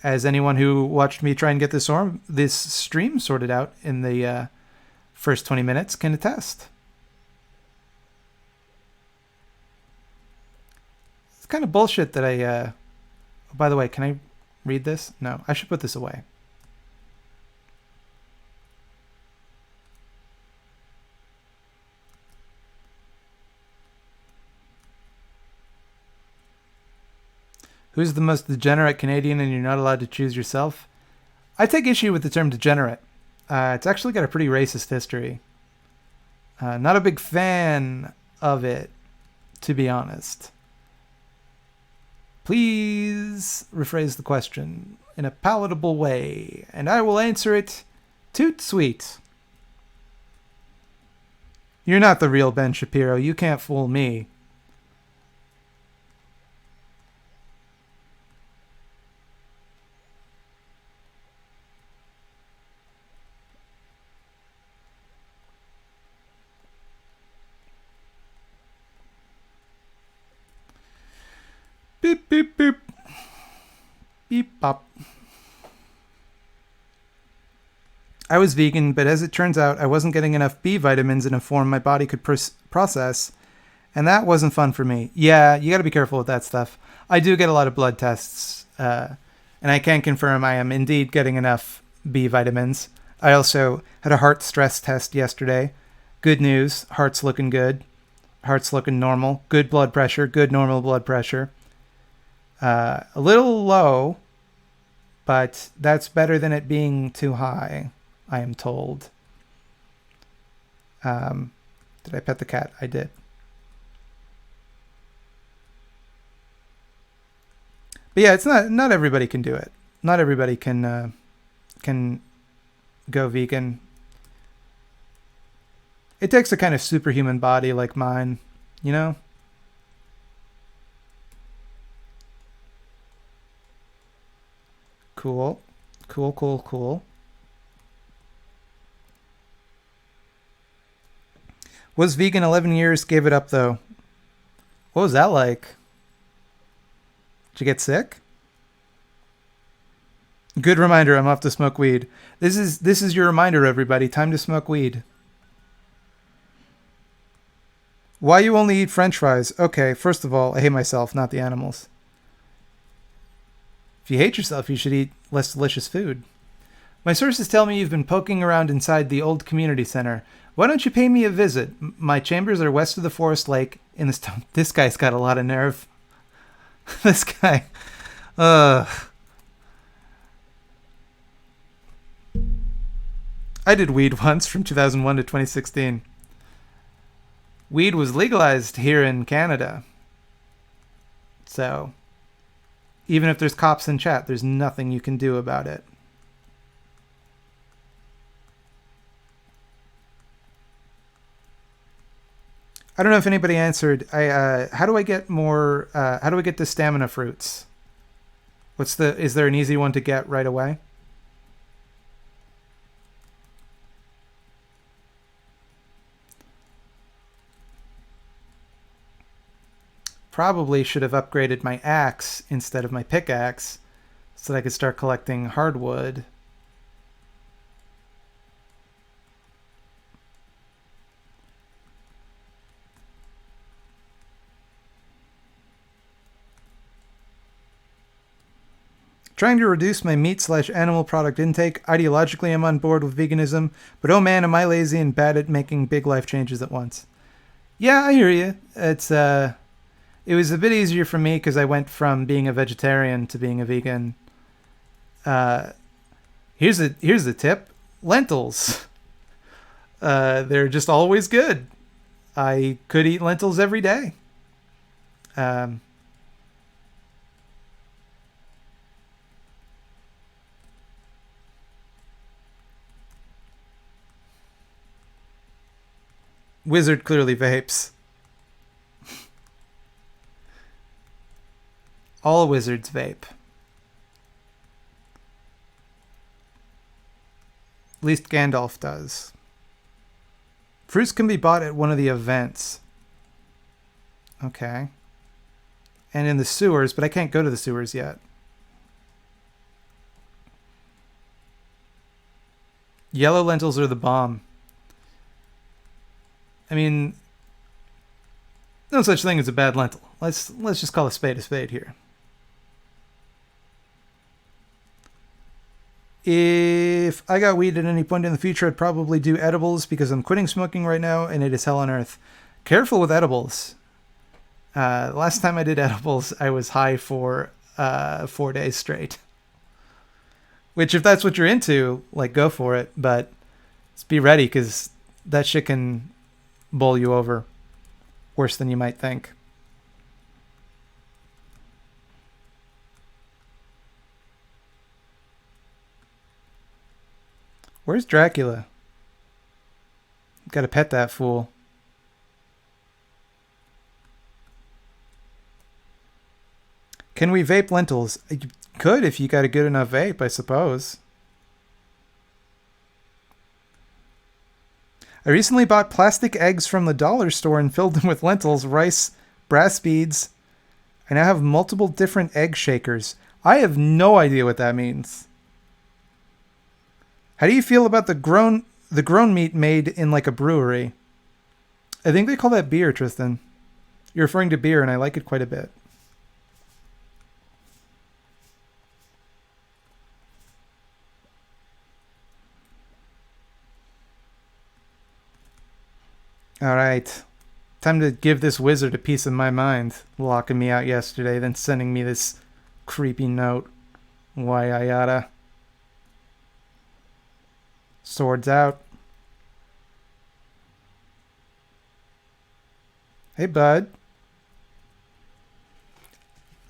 As anyone who watched me try and get this stream sorted out in the first 20 minutes can attest. It's kind of bullshit that I. By the way, can I read this? No, I should put this away. Who's the most degenerate Canadian and you're not allowed to choose yourself? I take issue with the term degenerate. It's actually got a pretty racist history. Not a big fan of it, to be honest. Please rephrase the question in a palatable way, and I will answer it toot sweet. You're not the real Ben Shapiro. You can't fool me. Beep, beep, beep. Beep, bop. I was vegan, but as it turns out, I wasn't getting enough B vitamins in a form my body could process, and that wasn't fun for me. Yeah, you got to be careful with that stuff. I do get a lot of blood tests, and I can confirm I am indeed getting enough B vitamins. I also had a heart stress test yesterday. Good news, heart's looking good. Heart's looking normal. Good blood pressure, good normal blood pressure. A little low, but that's better than it being too high, I am told. Did I pet the cat? I did. But yeah, it's not everybody can do it. Not everybody can go vegan. It takes a kind of superhuman body like mine, you know? Cool. Cool. Was vegan 11 years, gave it up though. What was that like? Did you get sick? Good reminder, I'm off to smoke weed. This is your reminder, everybody. Time to smoke weed. Why you only eat French fries? Okay, first of all, I hate myself, not the animals. If you hate yourself, you should eat less delicious food. My sources tell me you've been poking around inside the old community center. Why don't you pay me a visit? My chambers are west of the forest lake in this town. This guy's got a lot of nerve. This guy. I did weed once from 2001 to 2016. Weed was legalized here in Canada. So, even if there's cops in chat, there's nothing you can do about it. I don't know if anybody answered. How do I get more? How do I get the stamina fruits? Is there an easy one to get right away? Probably should have upgraded my axe instead of my pickaxe so that I could start collecting hardwood. Trying to reduce my meat/animal product intake. Ideologically, I'm on board with veganism, but oh man, am I lazy and bad at making big life changes at once. Yeah, I hear you. It was a bit easier for me because I went from being a vegetarian to being a vegan. Here's the tip: lentils. They're just always good. I could eat lentils every day. Wizard clearly vapes. All wizards vape. At least Gandalf does. Fruits can be bought at one of the events. Okay. And in the sewers, but I can't go to the sewers yet. Yellow lentils are the bomb. I mean, no such thing as a bad lentil. Let's just call a spade here. If I got weed at any point in the future, I'd probably do edibles because I'm quitting smoking right now and it is hell on earth. Careful with edibles. Last time I did edibles, I was high for 4 days straight. Which, if that's what you're into, like, go for it. But just be ready because that shit can bowl you over worse than you might think. Where's Dracula? Gotta pet that fool. Can we vape lentils? You could if you got a good enough vape, I suppose. I recently bought plastic eggs from the dollar store and filled them with lentils, rice, brass beads. I now have multiple different egg shakers. I have no idea what that means. How do you feel about the grown meat made in like a brewery? I think they call that beer, Tristan. You're referring to beer, and I like it quite a bit. All right. Time to give this wizard a piece of my mind. Locking me out yesterday, then sending me this creepy note. Why I oughta. Swords out. Hey, bud.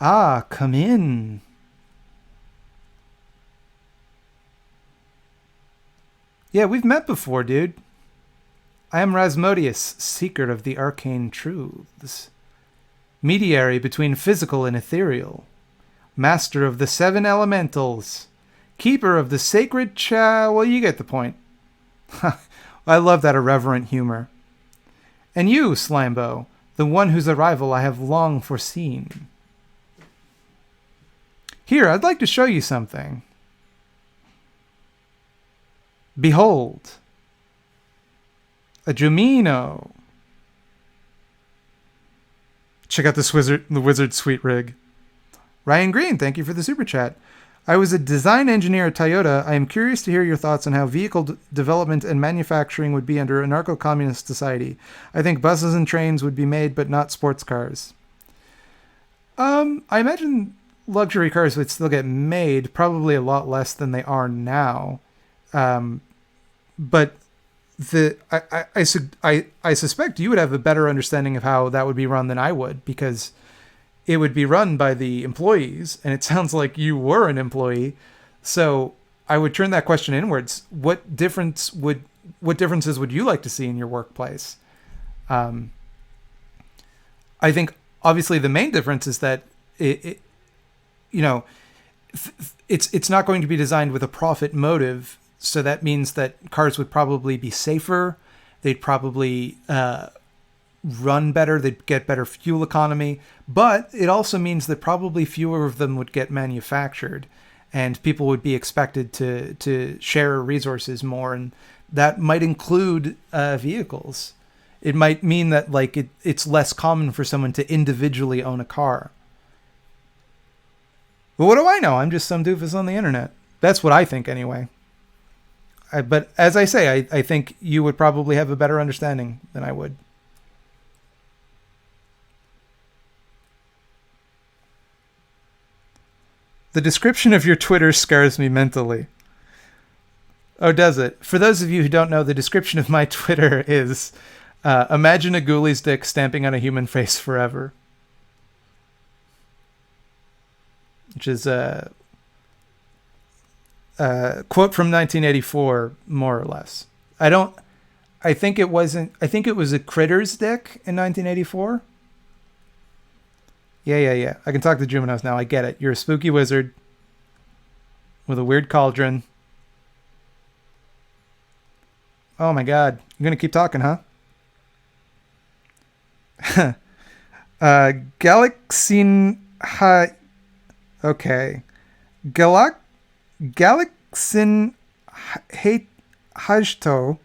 Ah, come in. Yeah, we've met before, dude. I am Rasmodius, seeker of the arcane truths. Mediary between physical and ethereal. Master of the 7 elementals. Keeper of the sacred well, you get the point. I love that irreverent humor. And you, Slimebow, the one whose arrival I have long foreseen. Here, I'd like to show you something. Behold. A Jumino. Check out the wizard's sweet rig. Ryan Green, thank you for the super chat. I was a design engineer at Toyota. I am curious to hear your thoughts on how vehicle development and manufacturing would be under a anarcho-communist society. I think buses and trains would be made, but not sports cars. I imagine luxury cars would still get made, probably a lot less than they are now. But I suspect you would have a better understanding of how that would be run than I would, because it would be run by the employees, and it sounds like you were an employee. So I would turn that question inwards. What differences would you like to see in your workplace? I think obviously the main difference is that it's not going to be designed with a profit motive. So that means that cars would probably be safer. They'd probably run better. They'd get better fuel economy. But it also means that probably fewer of them would get manufactured, and people would be expected to share resources more. And that might include vehicles. It might mean that it's less common for someone to individually own a car. But what do I know? I'm just some doofus on the internet. That's what I think anyway. But as I say, I think you would probably have a better understanding than I would. The description of your Twitter scares me mentally. Oh, does it? For those of you who don't know, the description of my Twitter is, imagine a ghoulies dick stamping on a human face forever. Which is a quote from 1984, more or less. I think it was a Critter's dick in 1984. Yeah. I can talk to Juminos now. I get it. You're a spooky wizard with a weird cauldron. Oh my god. You're going to keep talking, huh? Galaxin ha. Okay. Galax Galaxin Hajto.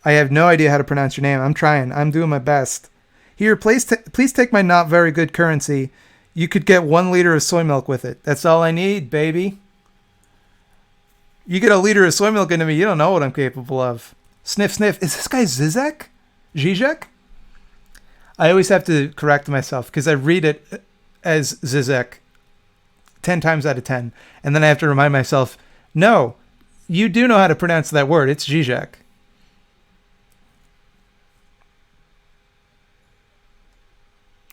I have no idea how to pronounce your name. I'm trying. I'm doing my best. Here, please take my not very good currency. You could get 1 liter of soy milk with it. That's all I need, baby. You get a liter of soy milk into me, you don't know what I'm capable of. Sniff, sniff. Is this guy Zizek? Zizek? I always have to correct myself because I read it as Zizek 10 times out of 10. And then I have to remind myself, no, you do know how to pronounce that word. It's Zizek.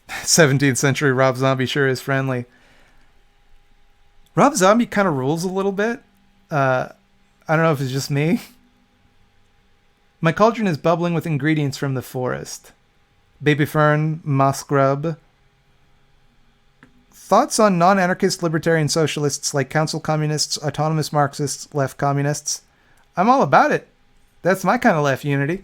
17th century Rob Zombie sure is friendly. Rob Zombie kind of rules a little bit. I don't know if it's just me. My cauldron is bubbling with ingredients from the forest. Baby fern, moss grub. Thoughts on non-anarchist libertarian socialists like council communists, autonomous Marxists, left communists? I'm all about it. That's my kind of left unity.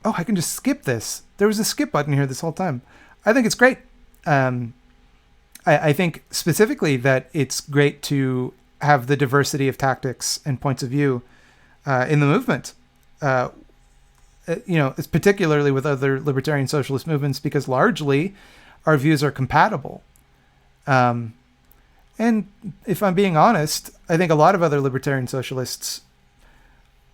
Oh, I can just skip this. There was a skip button here this whole time. I think it's great. I think specifically that it's great to have the diversity of tactics and points of view in the movement. It's particularly with other libertarian socialist movements because largely our views are compatible. And if I'm being honest, I think a lot of other libertarian socialists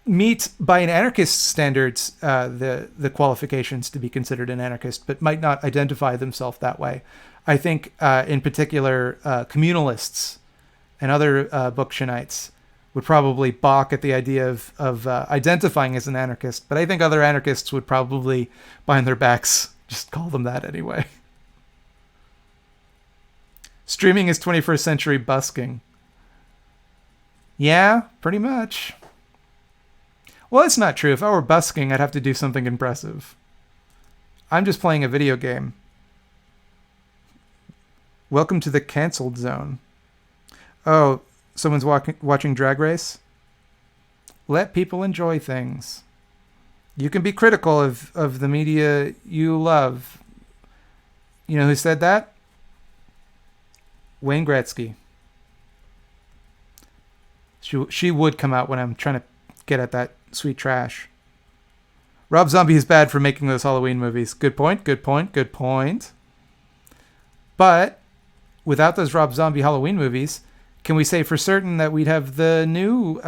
meet by an anarchist standards the qualifications to be considered an anarchist, but might not identify themselves that way. I think in particular communalists and other Bookshinites would probably balk at the idea of identifying as an anarchist, but I think other anarchists would probably, behind their backs, just call them that anyway. Streaming is 21st century busking. Yeah, pretty much. Well, it's not true. If I were busking, I'd have to do something impressive. I'm just playing a video game. Welcome to the canceled zone. Oh, someone's watching Drag Race? Let people enjoy things. You can be critical of the media you love. You know who said that? Wayne Gretzky. She would come out when I'm trying to get at that sweet trash. Rob Zombie is bad for making those Halloween movies. Good point, good point, good point. But without those Rob Zombie Halloween movies, can we say for certain that we'd have the new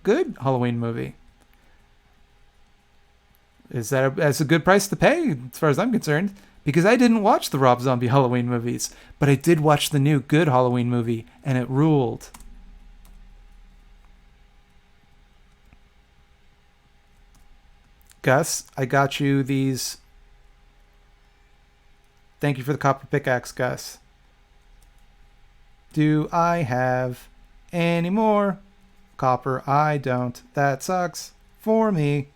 good Halloween movie? That's a good price to pay as far as I'm concerned, because I didn't watch the Rob Zombie Halloween movies, but I did watch the new good Halloween movie, and it ruled. Gus, I got you these. Thank you for the copper pickaxe, Gus. Do I have any more copper? I don't. That sucks for me.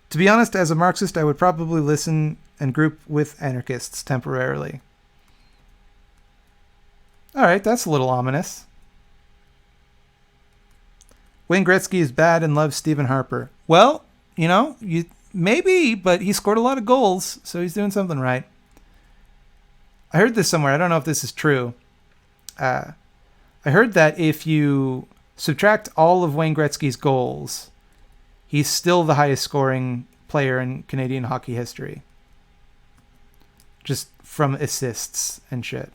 To be honest, as a Marxist, I would probably listen and group with anarchists temporarily. All right, that's a little ominous. Wayne Gretzky is bad and loves Stephen Harper. Well, maybe, but he scored a lot of goals, so he's doing something right. I heard this somewhere. I don't know if this is true. I heard that if you subtract all of Wayne Gretzky's goals, he's still the highest scoring player in Canadian hockey history. Just from assists and shit.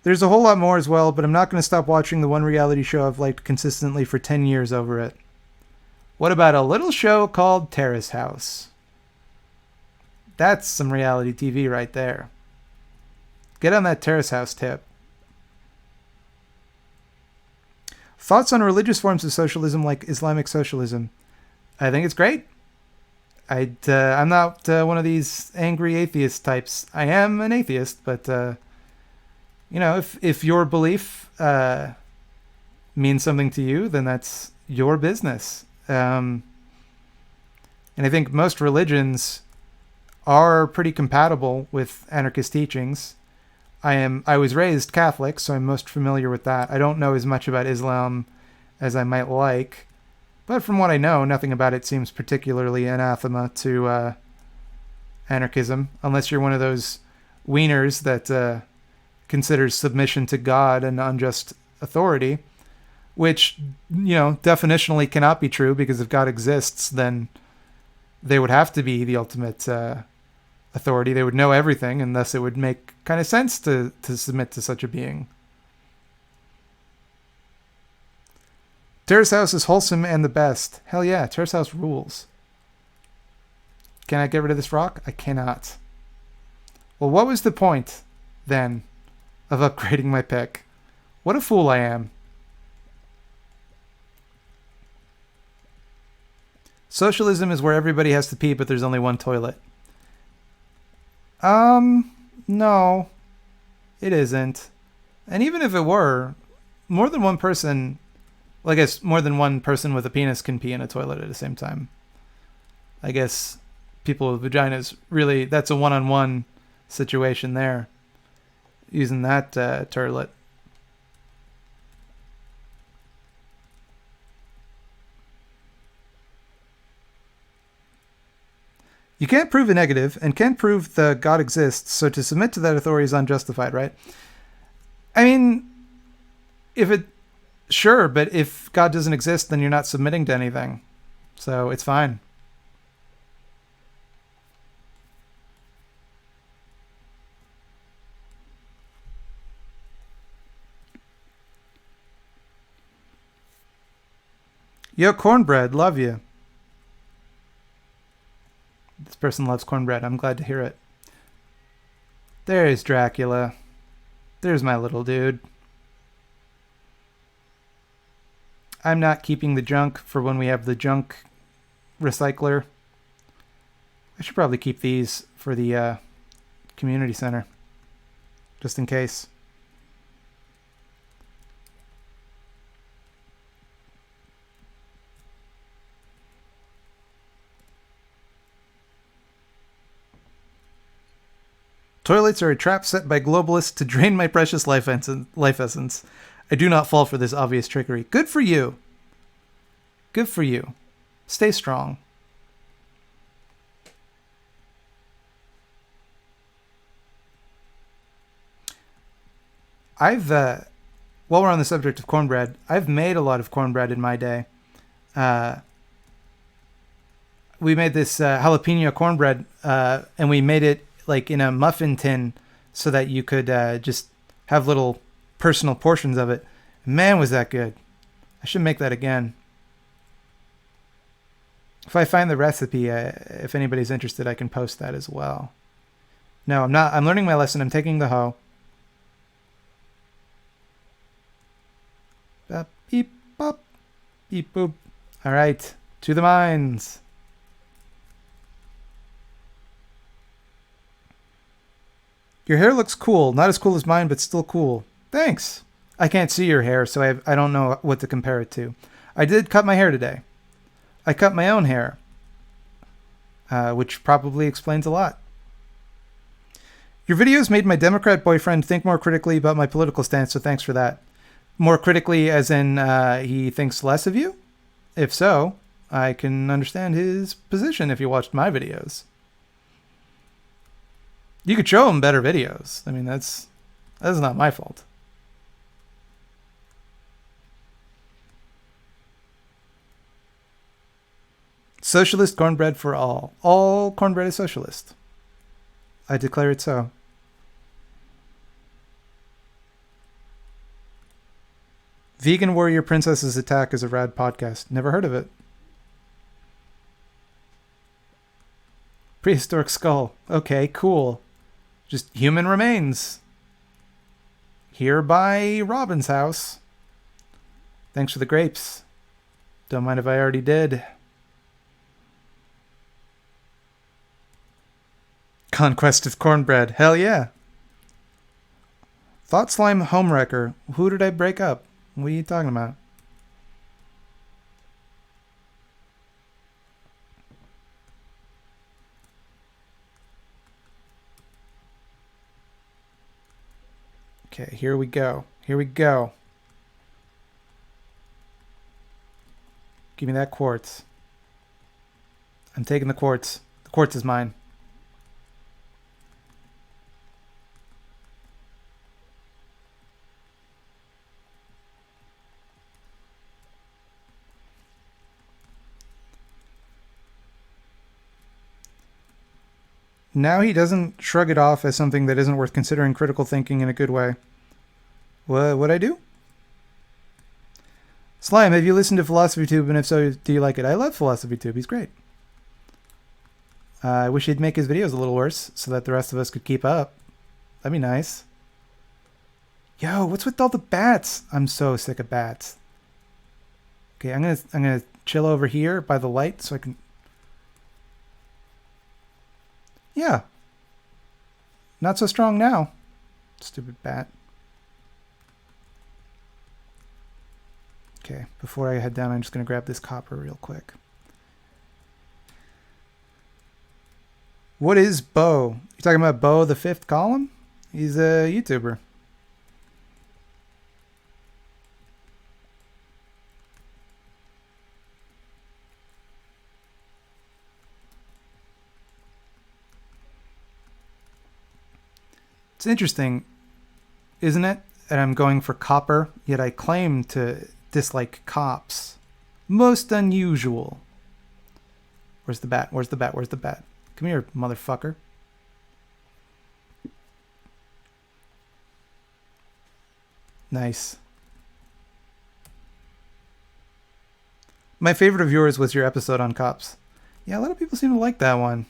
There's a whole lot more as well, but I'm not going to stop watching the one reality show I've liked consistently for 10 years over it. What about a little show called Terrace House? That's some reality TV right there. Get on that Terrace House tip. Thoughts on religious forms of socialism like Islamic socialism? I think it's great. I'm not one of these angry atheist types. I am an atheist, but... if your belief means something to you, then that's your business. And I think most religions are pretty compatible with anarchist teachings. I was raised Catholic, so I'm most familiar with that. I don't know as much about Islam as I might like, but from what I know, nothing about it seems particularly anathema to anarchism, unless you're one of those wieners that considers submission to God an unjust authority, which, definitionally cannot be true, because if God exists, then they would have to be the ultimate authority. They would know everything, and thus it would make kind of sense to submit to such a being. Terrace House is wholesome and the best. Hell yeah, Terrace House rules. Can I get rid of this rock? I cannot. Well, what was the point, then, of upgrading my pick? What a fool I am. Socialism is where everybody has to pee, but there's only one toilet. No, it isn't. And even if it were, more than one person, well, I guess more than one person with a penis can pee in a toilet at the same time. I guess people with vaginas, really, that's a one-on-one situation there, using that toilet. You can't prove a negative and can't prove the God exists, so to submit to that authority is unjustified, right? I mean, sure, but if God doesn't exist, then you're not submitting to anything. So it's fine. Yo, cornbread, love you. This person loves cornbread. I'm glad to hear it. There's Dracula. There's my little dude. I'm not keeping the junk for when we have the junk recycler. I should probably keep these for the community center, just in case. Toilets are a trap set by globalists to drain my precious life essence. I do not fall for this obvious trickery. Good for you. Good for you. Stay strong. While we're on the subject of cornbread, I've made a lot of cornbread in my day. We made this jalapeno cornbread, and we made it like in a muffin tin so that you could just have little personal portions of it. Man, was that good. I should make that again. If I find the recipe, if anybody's interested, I can post that as well. No, I'm not. I'm learning my lesson. I'm taking the hoe. Beep, bop, beep, boop. All right, to the mines. Your hair looks cool. Not as cool as mine, but still cool. Thanks. I can't see your hair, so I don't know what to compare it to. I did cut my hair today. I cut my own hair, which probably explains a lot. Your videos made my Democrat boyfriend think more critically about my political stance, so thanks for that. More critically as in he thinks less of you? If so, I can understand his position if you watched my videos. You could show him better videos. I mean, that's not my fault. Socialist cornbread for all. All cornbread is socialist. I declare it so. Vegan Warrior Princess's Attack is a rad podcast. Never heard of it. Prehistoric skull. Okay, cool. Just human remains. Here by Robin's house. Thanks for the grapes. Don't mind if I already did. Conquest of cornbread. Hell yeah. Thought Slime Homewrecker. Who did I break up? What are you talking about? Okay, here we go. Here we go. Give me that quartz. I'm taking the quartz. The quartz is mine. Now he doesn't shrug it off as something that isn't worth considering critical thinking in a good way. What'd I do? Slime, have you listened to Philosophy Tube, and if so, do you like it? I love Philosophy Tube. He's great. I wish he'd make his videos a little worse so that the rest of us could keep up. That'd be nice. Yo, what's with all the bats? I'm so sick of bats. Okay, I'm gonna chill over here by the light so I can. Yeah. Not so strong now. Stupid bat. Okay, before I head down, I'm just gonna grab this copper real quick. What is Bo? You talking about Bo the Fifth Column? He's a YouTuber. It's interesting, isn't it? And I'm going for copper, yet I claim to dislike cops. Most unusual. Where's the bat? Where's the bat? Where's the bat? Come here, motherfucker. Nice. My favorite of yours was your episode on cops. Yeah, a lot of people seem to like that one.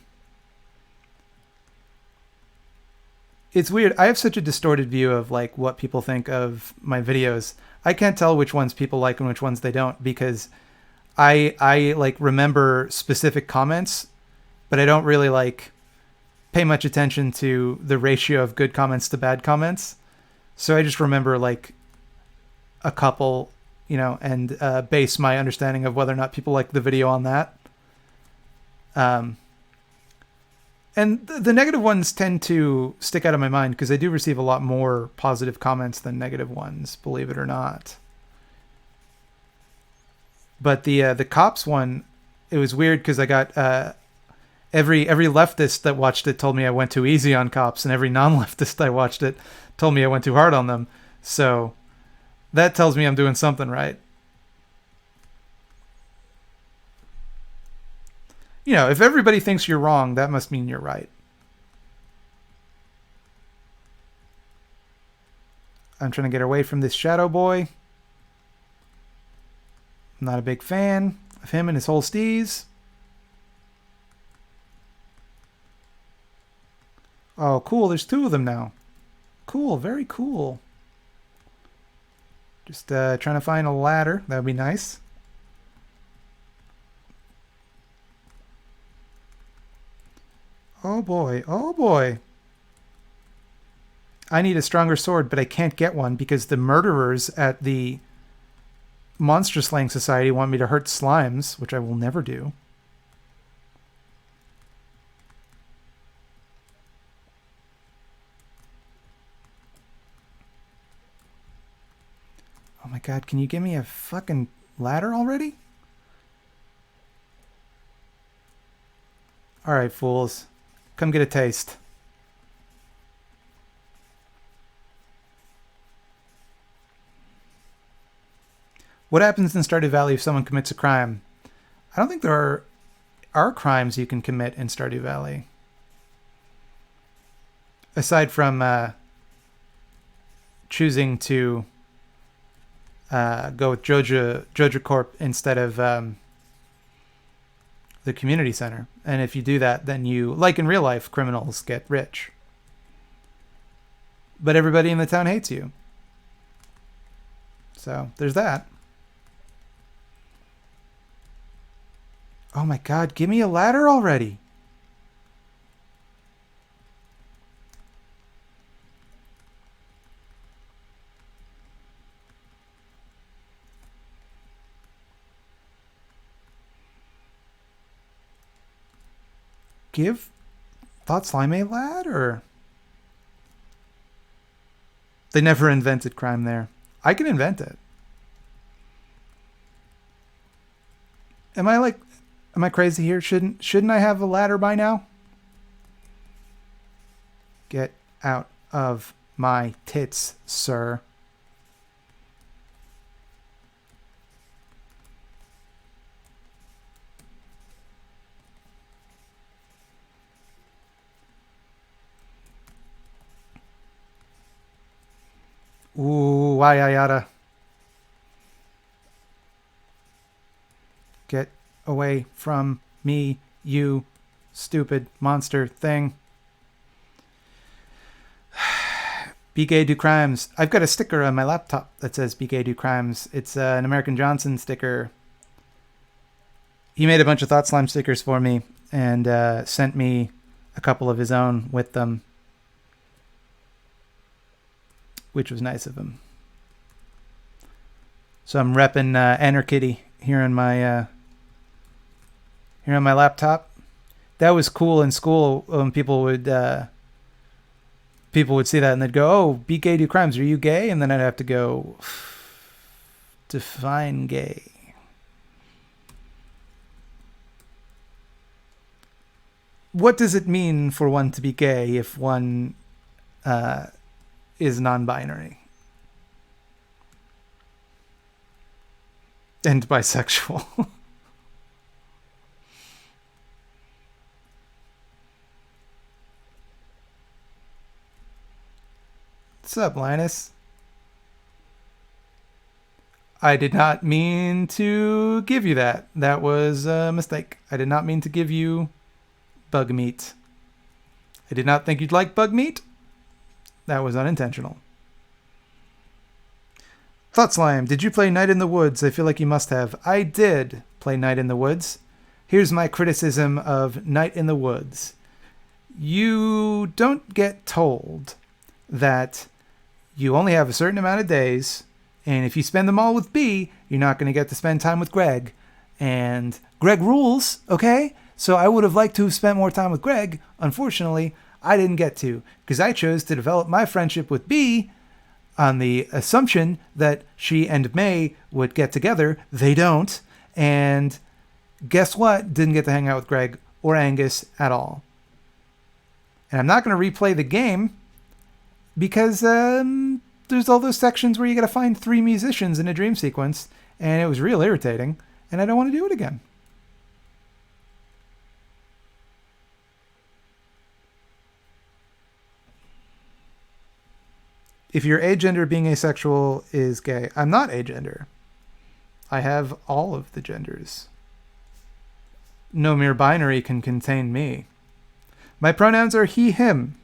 It's weird. I have such a distorted view of like what people think of my videos. I can't tell which ones people like and which ones they don't because I like remember specific comments, but I don't really like pay much attention to the ratio of good comments to bad comments. So I just remember like a couple, you know, and base my understanding of whether or not people like the video on that. And the negative ones tend to stick out of my mind because I do receive a lot more positive comments than negative ones, believe it or not. But the cops one, it was weird because I got every leftist that watched it told me I went too easy on cops, and every non-leftist I watched it told me I went too hard on them. So that tells me I'm doing something right. You know, if everybody thinks you're wrong, that must mean you're right. I'm trying to get away from this shadow boy. I'm not a big fan of him and his whole steez. Oh, cool. There's two of them now. Cool. Very cool. Just trying to find a ladder. That would be nice. Oh boy, oh boy. I need a stronger sword, but I can't get one because the murderers at the Monster Slaying Society want me to hurt slimes, which I will never do. Oh my god, can you give me a fucking ladder already? Alright, fools. Come get a taste. What happens in Stardew Valley if someone commits a crime? I don't think there are crimes you can commit in Stardew Valley. Aside from choosing to go with Joja Corp instead of the community center. And if you do that, then you, like in real life, criminals get rich. But everybody in the town hates you. So there's that. Oh my god, give me a ladder already. Give Thought Slime a ladder. They never invented crime there. I can invent it. Am I crazy here? Shouldn't I have a ladder by now? Get out of my tits, sir. Ooh, why I oughta. Get away from me, you stupid monster thing. Be gay, do crimes. I've got a sticker on my laptop that says Be gay, do crimes. It's an American Johnson sticker. He made a bunch of Thought Slime stickers for me and sent me a couple of his own with them, which was nice of him. So I'm repping Anarkitty here on my laptop. That was cool in school when people would see that and they'd go, "Oh, be gay, do crimes. Are you gay?" And then I'd have to go, define gay. What does it mean for one to be gay if one is non-binary and bisexual? What's up, Linus? I did not mean to give you that. That was a mistake. I did not mean to give you bug meat. I did not think you'd like bug meat. That was unintentional. Thought Slime, did you play Night in the Woods? I feel like you must have. I did play Night in the Woods. Here's my criticism of Night in the Woods. You don't get told that you only have a certain amount of days, and if you spend them all with B, you're not going to get to spend time with Greg. And Greg rules, okay? So I would have liked to have spent more time with Greg. Unfortunately, I didn't get to, because I chose to develop my friendship with B on the assumption that she and May would get together. They don't. And guess what? Didn't get to hang out with Greg or Angus at all. And I'm not going to replay the game because there's all those sections where you got to find 3 musicians in a dream sequence, and it was real irritating, and I don't want to do it again. If you're agender, being asexual is gay. I'm not agender. I have all of the genders. No mere binary can contain me. My pronouns are he, him.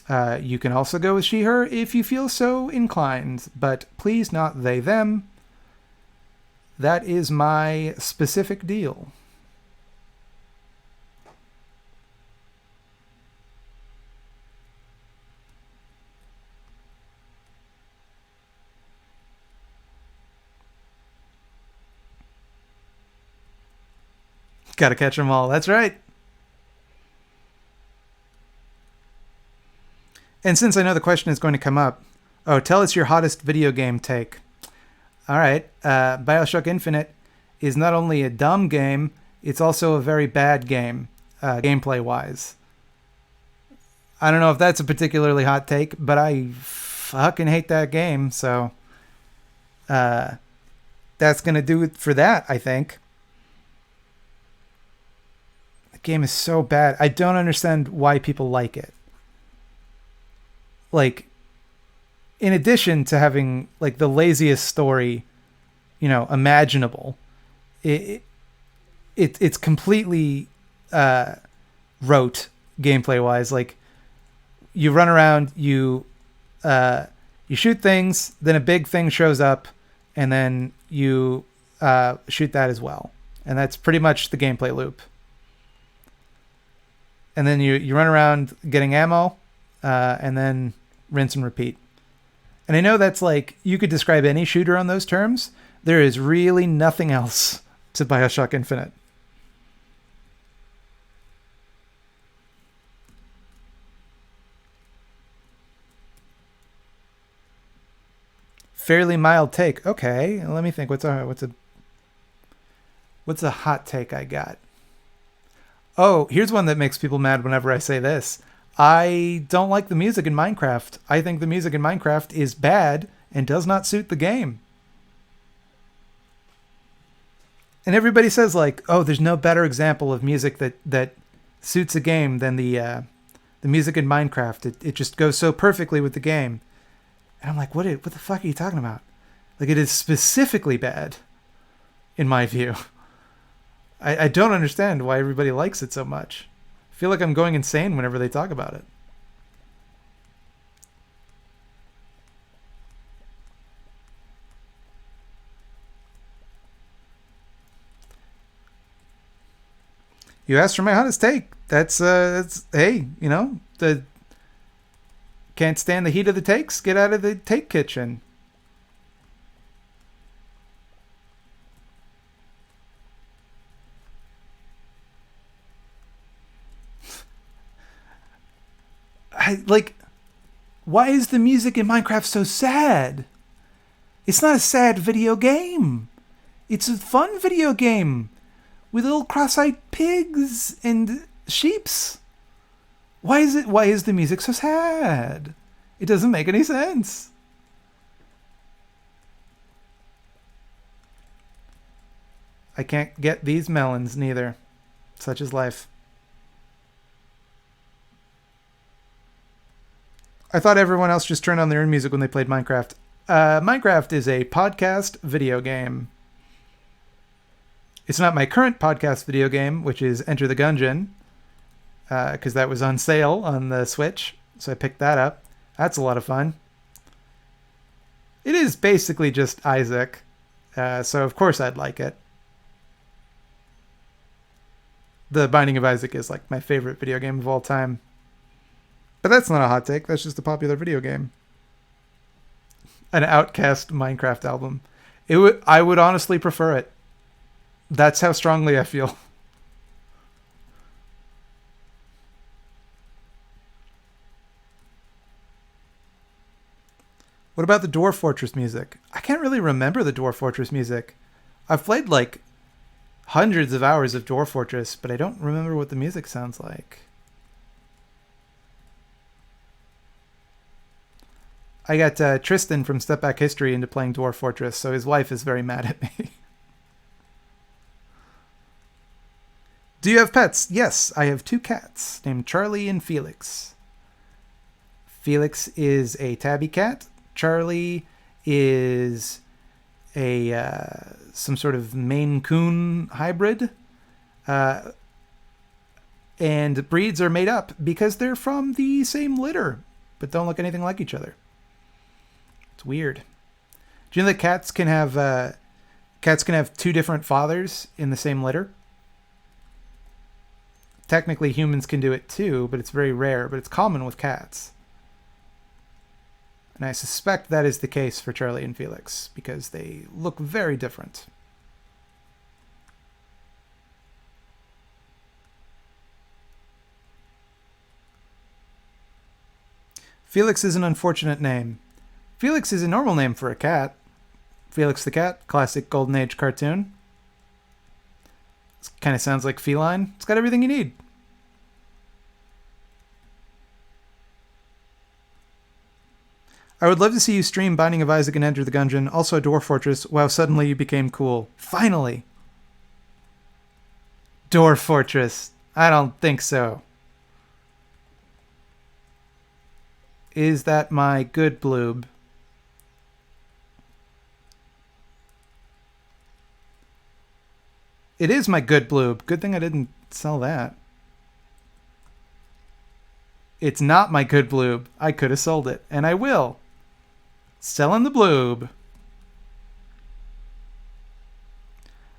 You can also go with she, her if you feel so inclined, but please not they, them. That is my specific deal. Gotta catch them all. That's right. And since I know the question is going to come up, tell us your hottest video game take. All right. BioShock Infinite is not only a dumb game, it's also a very bad game, gameplay-wise. I don't know if that's a particularly hot take, but I fucking hate that game, so that's going to do it for that, I think. The game is so bad. I don't understand why people like it. Like, in addition to having like the laziest story, imaginable, it's completely rote gameplay wise. Like, you run around, you shoot things, then a big thing shows up, and then you shoot that as well, and that's pretty much the gameplay loop. And then you run around getting ammo, and then rinse and repeat. And I know that's like, you could describe any shooter on those terms. There is really nothing else to BioShock Infinite. Fairly mild take. Okay, let me think. What's a hot take I got? Oh, here's one that makes people mad whenever I say this. I don't like the music in Minecraft. I think the music in Minecraft is bad and does not suit the game. And everybody says like, "Oh, there's no better example of music that suits a game than the music in Minecraft. It just goes so perfectly with the game." And I'm like, "What the fuck are you talking about?" Like, it is specifically bad, in my view. I don't understand why everybody likes it so much. I feel like I'm going insane whenever they talk about it. You asked for my hottest take. That's hey, the can't stand the heat of the takes. Get out of the take kitchen. Why is the music in Minecraft so sad? It's not a sad video game. It's a fun video game with little cross-eyed pigs and sheeps. Why is the music so sad? It doesn't make any sense. I can't get these melons neither. Such is life. I thought everyone else just turned on their own music when they played Minecraft. Minecraft is a podcast video game. It's not my current podcast video game, which is Enter the Gungeon, because that was on sale on the Switch, so I picked that up. That's a lot of fun. It is basically just Isaac, so of course I'd like it. The Binding of Isaac is like my favorite video game of all time. But that's not a hot take. That's just a popular video game. An Outcast Minecraft album. I would honestly prefer it. That's how strongly I feel. What about the Dwarf Fortress music? I can't really remember the Dwarf Fortress music. I've played like hundreds of hours of Dwarf Fortress, but I don't remember what the music sounds like. I got Tristan from Step Back History into playing Dwarf Fortress, so his wife is very mad at me. Do you have pets? Yes, I have 2 cats named Charlie and Felix. Felix is a tabby cat. Charlie is a some sort of Maine Coon hybrid. And breeds are made up because they're from the same litter, but don't look anything like each other. It's weird. Do you know that cats can have 2 different fathers in the same litter? Technically, humans can do it too, but it's very rare. But it's common with cats. And I suspect that is the case for Charlie and Felix because they look very different. Felix is an unfortunate name. Felix is a normal name for a cat. Felix the Cat, classic Golden Age cartoon. It kind of sounds like feline. It's got everything you need. I would love to see you stream Binding of Isaac and Enter the Gungeon, also Dwarf Fortress. Wow, suddenly you became cool. Finally! Dwarf Fortress. I don't think so. Is that my good bloob? It is my good bloob. Good thing I didn't sell that. It's not my good bloob. I could have sold it, and I will. Selling the bloob.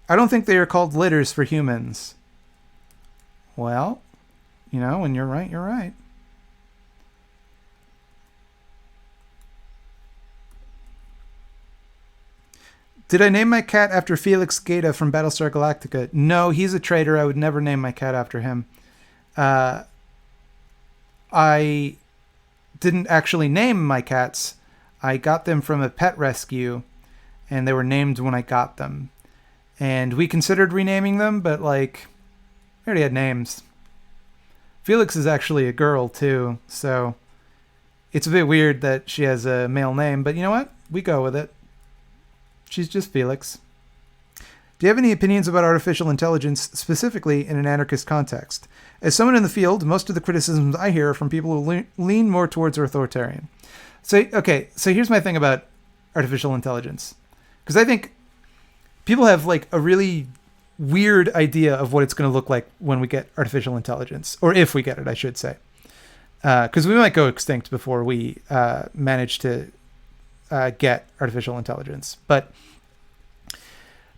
I don't think they are called litters for humans. Well, when you're right, you're right. Did I name my cat after Felix Gata from Battlestar Galactica? No, he's a traitor. I would never name my cat after him. I didn't actually name my cats. I got them from a pet rescue, and they were named when I got them. And we considered renaming them, but like, we already had names. Felix is actually a girl too, so it's a bit weird that she has a male name, but you know what? We go with it. She's just Felix. Do you have any opinions about artificial intelligence, specifically in an anarchist context? As someone in the field, most of the criticisms I hear are from people who lean more towards authoritarian. So here's my thing about artificial intelligence. Because I think people have like a really weird idea of what it's going to look like when we get artificial intelligence. Or if we get it, I should say. Because we might go extinct before we manage to get artificial intelligence. But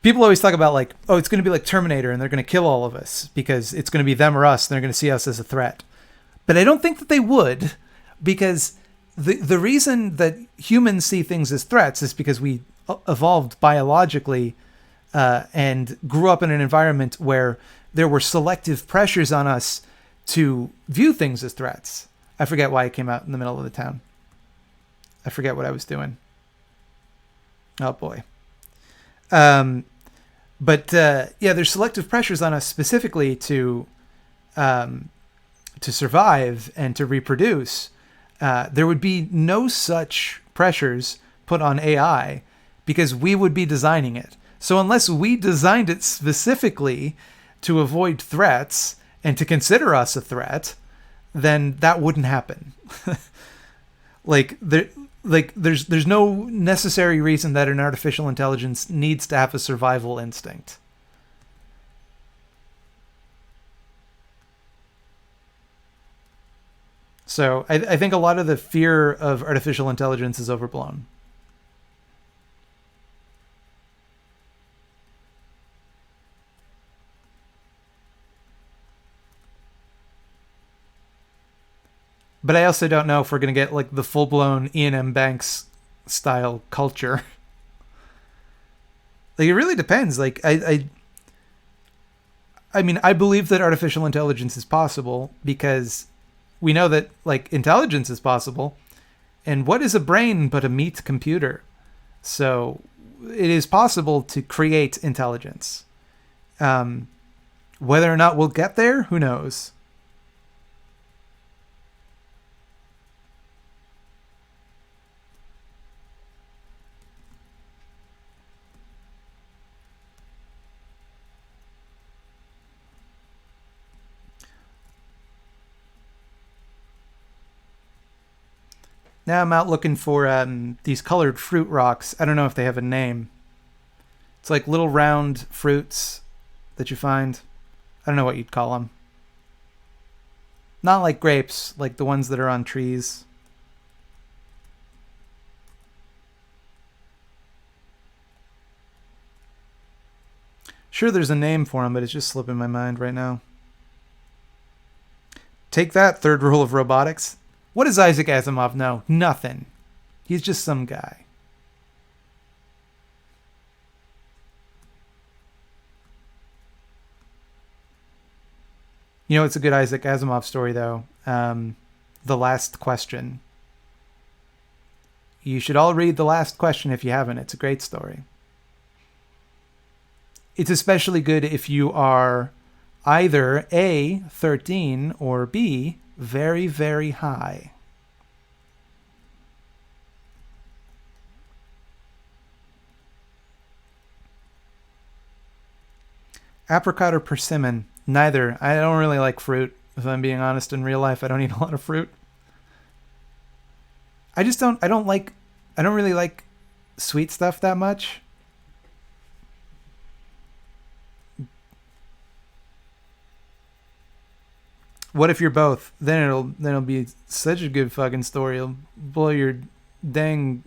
people always talk about like, oh, it's going to be like Terminator and they're going to kill all of us because it's going to be them or us and they're going to see us as a threat. But I don't think that they would, because the reason that humans see things as threats is because we evolved biologically and grew up in an environment where there were selective pressures on us to view things as threats. I forget why I came out in the middle of the town. I forget what I was doing. Oh boy. There's selective pressures on us specifically to survive and to reproduce. There would be no such pressures put on AI because we would be designing it. So unless we designed it specifically to avoid threats and to consider us a threat, then that wouldn't happen. There's no necessary reason that an artificial intelligence needs to have a survival instinct. So I think a lot of the fear of artificial intelligence is overblown. But I also don't know if we're going to get like the full-blown Ian M. Banks style culture. Like, it really depends. Like, I mean, I believe that artificial intelligence is possible because we know that like intelligence is possible. And what is a brain but a meat computer? So it is possible to create intelligence. Whether or not we'll get there, who knows? Now I'm out looking for these colored fruit rocks. I don't know if they have a name. It's like little round fruits that you find. I don't know what you'd call them. Not like grapes, like the ones that are on trees. Sure, there's a name for them, but it's just slipping my mind right now. Take that, third rule of robotics. What does Isaac Asimov know? Nothing. He's just some guy. You know, it's a good Isaac Asimov story, though. The Last Question. You should all read The Last Question if you haven't. It's a great story. It's especially good if you are either A, 13, or B, very, very high. Apricot or persimmon? Neither. I don't really like fruit. If I'm being honest, in real life, I don't eat a lot of fruit. I don't really like sweet stuff that much. What if you're both? Then it'll be such a good fucking story. It'll blow your dang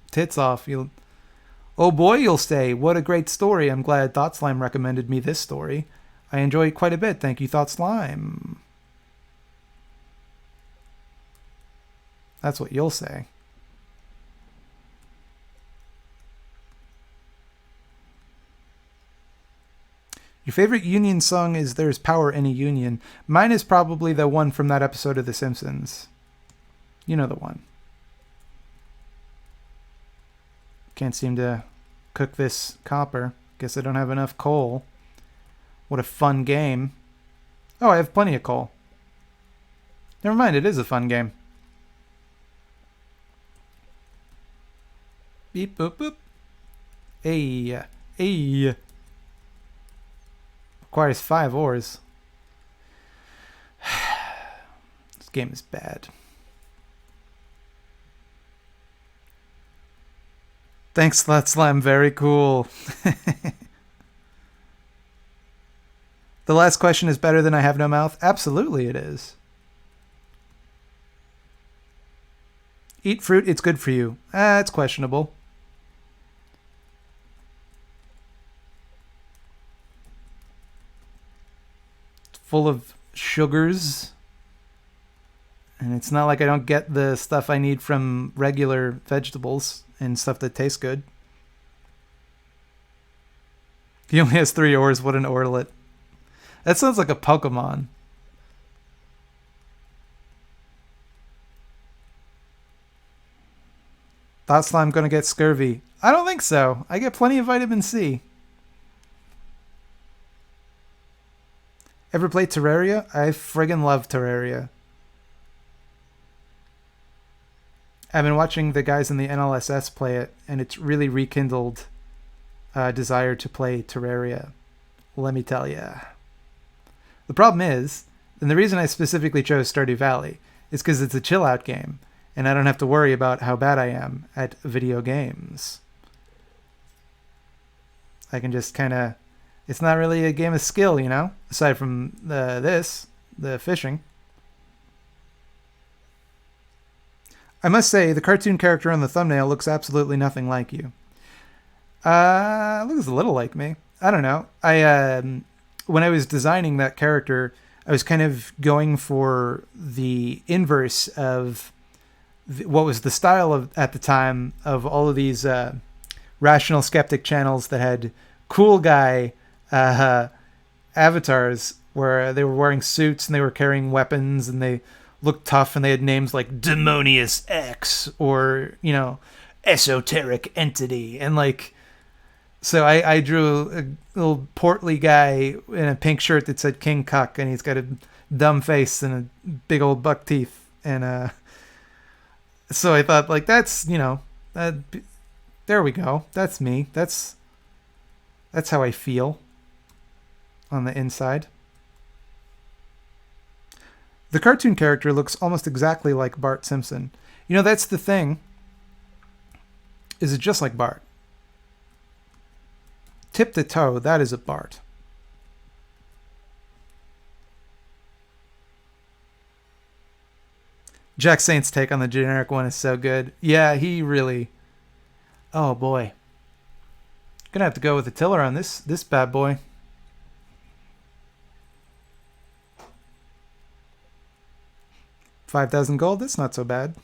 tits off. Oh boy, you'll say, what a great story. I'm glad Thought Slime recommended me this story. I enjoy it quite a bit. Thank you, Thought Slime. That's what you'll say. Your favorite Union song is There's Power in a Union. Mine is probably the one from that episode of The Simpsons. You know the one. Can't seem to cook this copper. Guess I don't have enough coal. What a fun game. Oh, I have plenty of coal. Never mind, it is a fun game. Beep, boop, boop. Hey, hey. Requires 5 ores. This game is bad. Thanks, Slut Slime. Very cool. The last question is better than I have no mouth? Absolutely it is. Eat fruit, it's good for you. It's questionable. It's full of sugars. And it's not like I don't get the stuff I need from regular vegetables and stuff that tastes good. He only has 3 ores. What an orlet. That sounds like a Pokemon. Thought Slime gonna get scurvy. I don't think so. I get plenty of vitamin C. Ever played Terraria? I friggin' love Terraria. I've been watching the guys in the NLSS play it, and it's really rekindled desire to play Terraria. Let me tell ya. The problem is, and the reason I specifically chose Stardew Valley, is because it's a chill-out game, and I don't have to worry about how bad I am at video games. I can just kind of... It's not really a game of skill, you know? Aside from the fishing. I must say, the cartoon character on the thumbnail looks absolutely nothing like you. Looks a little like me. I don't know. When I was designing that character, I was kind of going for the inverse of what was the style of at the time of all of these rational skeptic channels that had cool guy avatars where they were wearing suits and they were carrying weapons and they looked tough and they had names like Demonius X or, you know, Esoteric Entity. And like, so I drew a little portly guy in a pink shirt that said King Cuck, and he's got a dumb face and a big old buck teeth. And so I thought, like, that's, you know, there we go. That's me. That's how I feel on the inside. The cartoon character looks almost exactly like Bart Simpson. You know, that's the thing. Is it just like Bart? Tip to toe, that is a Bart. Jack Saint's take on the generic one is so good. Yeah, he really... Oh, boy. Gonna have to go with the tiller on this bad boy. $5,000 gold, that's not so bad.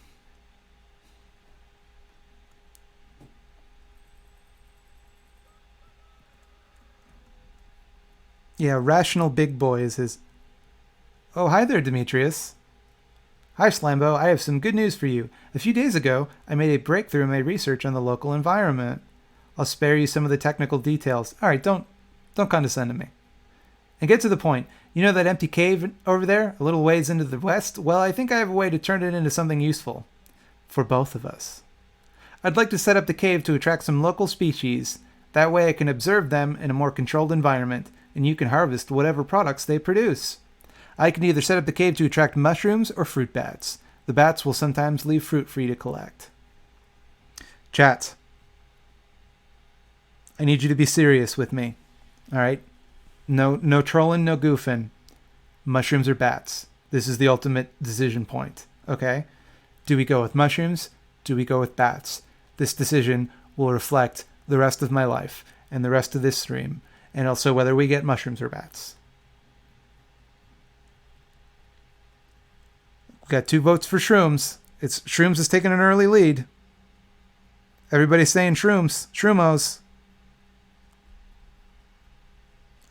Yeah, Rational Big Boy is his... Oh, hi there, Demetrius. Hi, Slimebo. I have some good news for you. A few days ago, I made a breakthrough in my research on the local environment. I'll spare you some of the technical details. All right, don't condescend to me. And get to the point. You know that empty cave over there, a little ways into the west? Well, I think I have a way to turn it into something useful. For both of us. I'd like to set up the cave to attract some local species. That way I can observe them in a more controlled environment, and you can harvest whatever products they produce. I can either set up the cave to attract mushrooms or fruit bats. The bats will sometimes leave fruit for you to collect. Chat. I need you to be serious with me. All right? No trolling, no goofing. Mushrooms or bats? This is the ultimate decision point. Okay? Do we go with mushrooms? Do we go with bats? This decision will reflect the rest of my life and the rest of this stream, and also whether we get mushrooms or bats. We got 2 votes for shrooms. Shrooms is taking an early lead. Everybody's saying shrooms. Shroomos.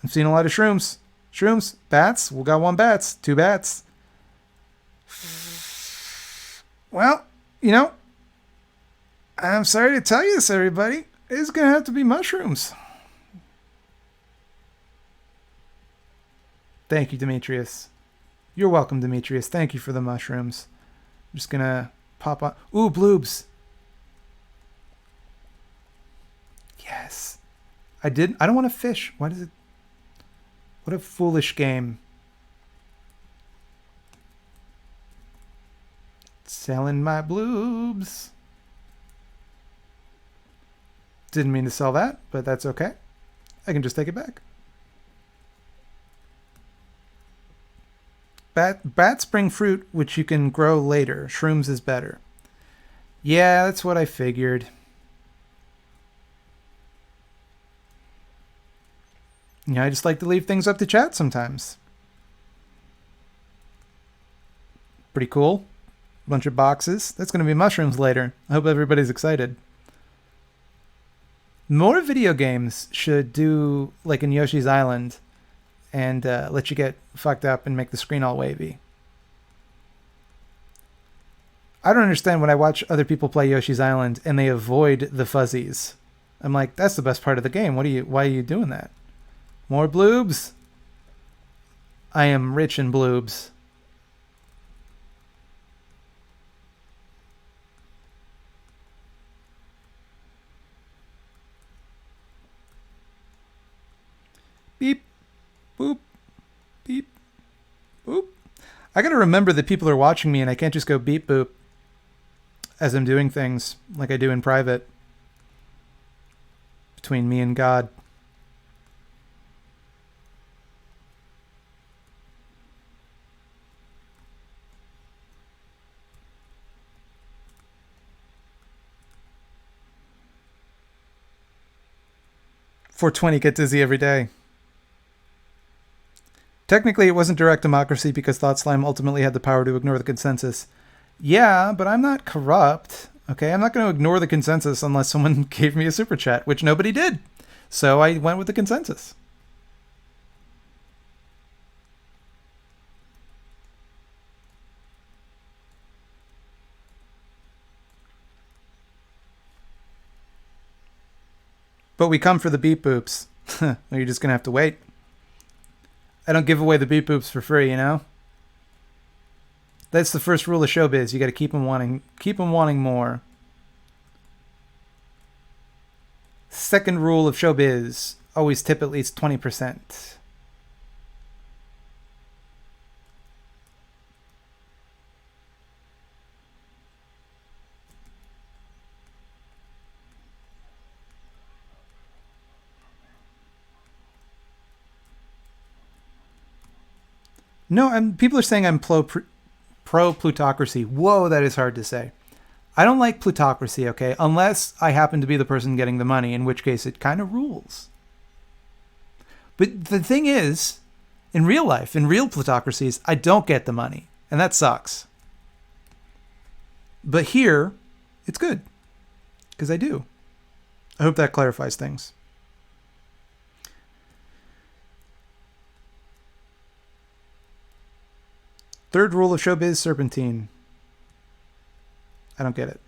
I'm seeing a lot of shrooms. Shrooms. Bats. We got 1 bats. 2 bats. Well, you know, I'm sorry to tell you this, everybody. It's gonna have to be mushrooms. Thank you, Demetrius. You're welcome, Demetrius. Thank you for the mushrooms. I'm just gonna pop on. Ooh, bloobs. Yes. I don't want to fish. Why does it? What a foolish game. Selling my bloobs. Didn't mean to sell that, but that's okay. I can just take it back. Bats bring fruit, which you can grow later. Shrooms is better. Yeah, that's what I figured. Yeah, I just like to leave things up to chat sometimes. Pretty cool. Bunch of boxes. That's going to be mushrooms later. I hope everybody's excited. More video games should do like in Yoshi's Island and let you get fucked up and make the screen all wavy. I don't understand when I watch other people play Yoshi's Island and they avoid the fuzzies. I'm like, that's the best part of the game. Why are you doing that? More bloobs? I am rich in bloobs. Beep, boop, beep, boop. I gotta remember that people are watching me and I can't just go beep boop as I'm doing things like I do in private between me and God. .420 get dizzy every day. Technically, it wasn't direct democracy because Thought Slime ultimately had the power to ignore the consensus. Yeah, but I'm not corrupt. Okay, I'm not going to ignore the consensus unless someone gave me a super chat, which nobody did. So I went with the consensus. But we come for the beep boops. You're just going to have to wait. I don't give away the beep boops for free, you know? That's the first rule of showbiz. You got to keep them wanting more. Second rule of showbiz, always tip at least 20%. No, people are saying I'm pro-plutocracy. Whoa, that is hard to say. I don't like plutocracy, okay? Unless I happen to be the person getting the money, in which case it kind of rules. But the thing is, in real life, in real plutocracies, I don't get the money. And that sucks. But here, it's good. Because I do. I hope that clarifies things. Third rule of showbiz, serpentine. I don't get it.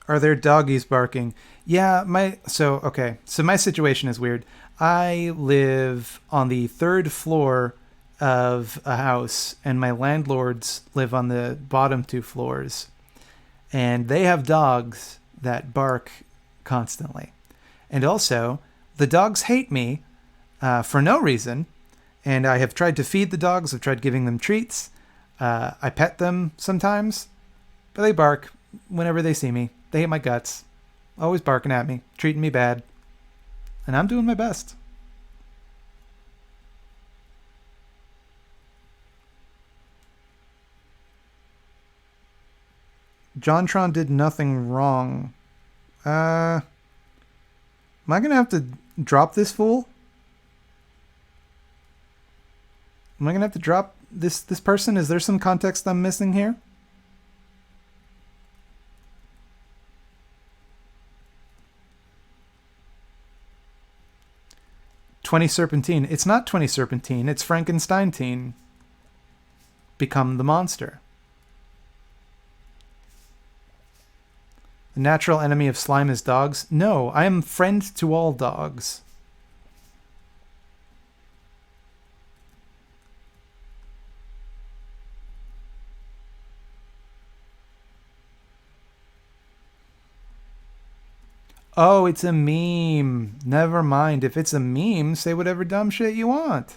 Are there doggies barking? Yeah, so my situation is weird. I live on the third floor of a house and my landlords live on the bottom two floors. And they have dogs that bark constantly. And also, the dogs hate me for no reason. And I have tried to feed the dogs. I've tried giving them treats. I pet them sometimes. But they bark whenever they see me. They hate my guts. Always barking at me. Treating me bad. And I'm doing my best. JonTron did nothing wrong. Am I going to have to drop this fool? Am I going to have to drop this person? Is there some context I'm missing here? .20 serpentine. It's not 20 serpentine. It's Frankenstein-tine. become the monster. The natural enemy of slime is dogs? No, I am friend to all dogs. Oh, it's a meme. Never mind. If it's a meme, say whatever dumb shit you want.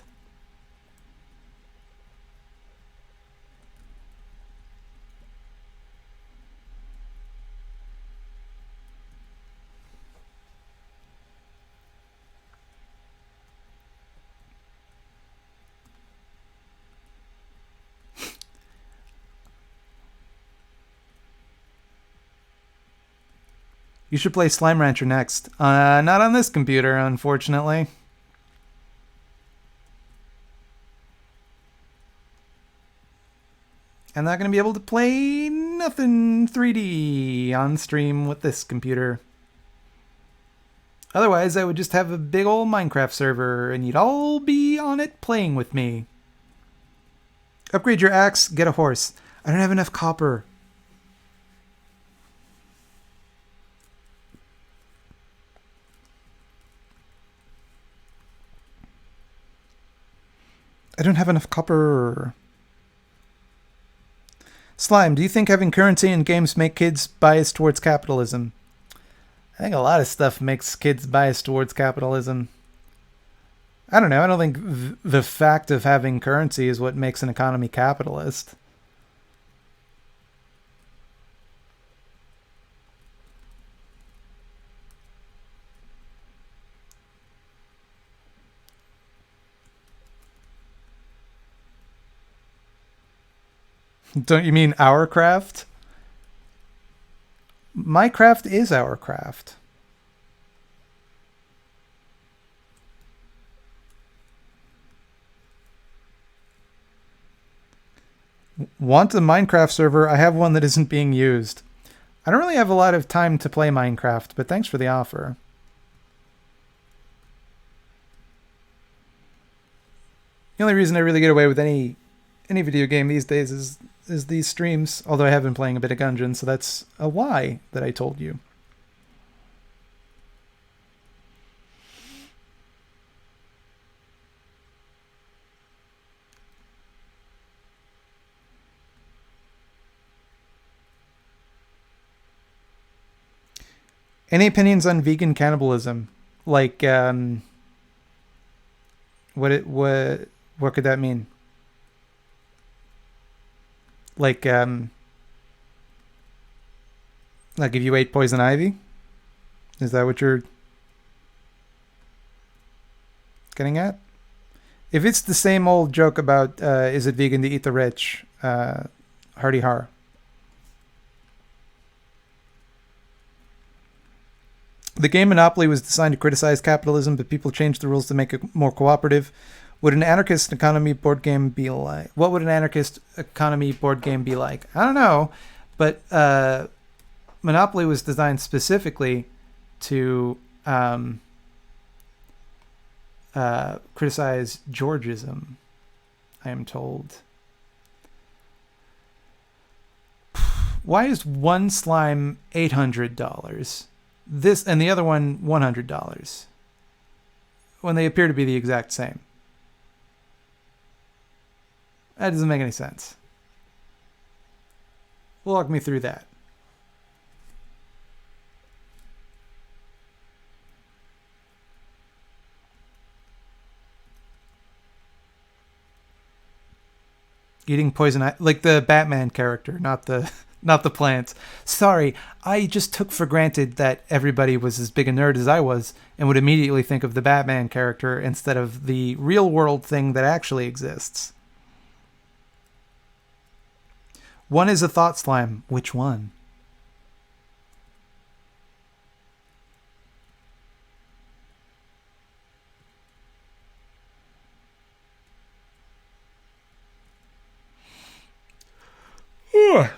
You should play Slime Rancher next. Not on this computer, unfortunately. I'm not going to be able to play nothing 3D on stream with this computer. Otherwise, I would just have a big old Minecraft server, and you'd all be on it playing with me. Upgrade your axe, get a horse. I don't have enough copper. I don't have enough copper. Slime, do you think having currency in games make kids biased towards capitalism? I think a lot of stuff makes kids biased towards capitalism. I don't know. I don't think the fact of having currency is what makes an economy capitalist. Don't you mean our craft? My craft is our craft. Want a Minecraft server? I have one that isn't being used. I don't really have a lot of time to play Minecraft, but thanks for the offer. The only reason I really get away with any video game these days is these streams, although I have been playing a bit of Gungeon, so that's a lie that I told you. Any opinions on vegan cannibalism? Like, what could that mean? Like if you ate poison ivy? Is that what you're getting at? If it's the same old joke about is it vegan to eat the rich, hardy har. The game Monopoly was designed to criticize capitalism, but people changed the rules to make it more cooperative. Would an anarchist economy board game be like? What would an anarchist economy board game be like? I don't know, but Monopoly was designed specifically to criticize Georgism, I am told. Why is one slime $800? This and the other one $100 when they appear to be the exact same. That doesn't make any sense. Walk me through that. Eating poison, like the Batman character, not the plants. Sorry, I just took for granted that everybody was as big a nerd as I was and would immediately think of the Batman character instead of the real world thing that actually exists. One is a thought slime. Which one? All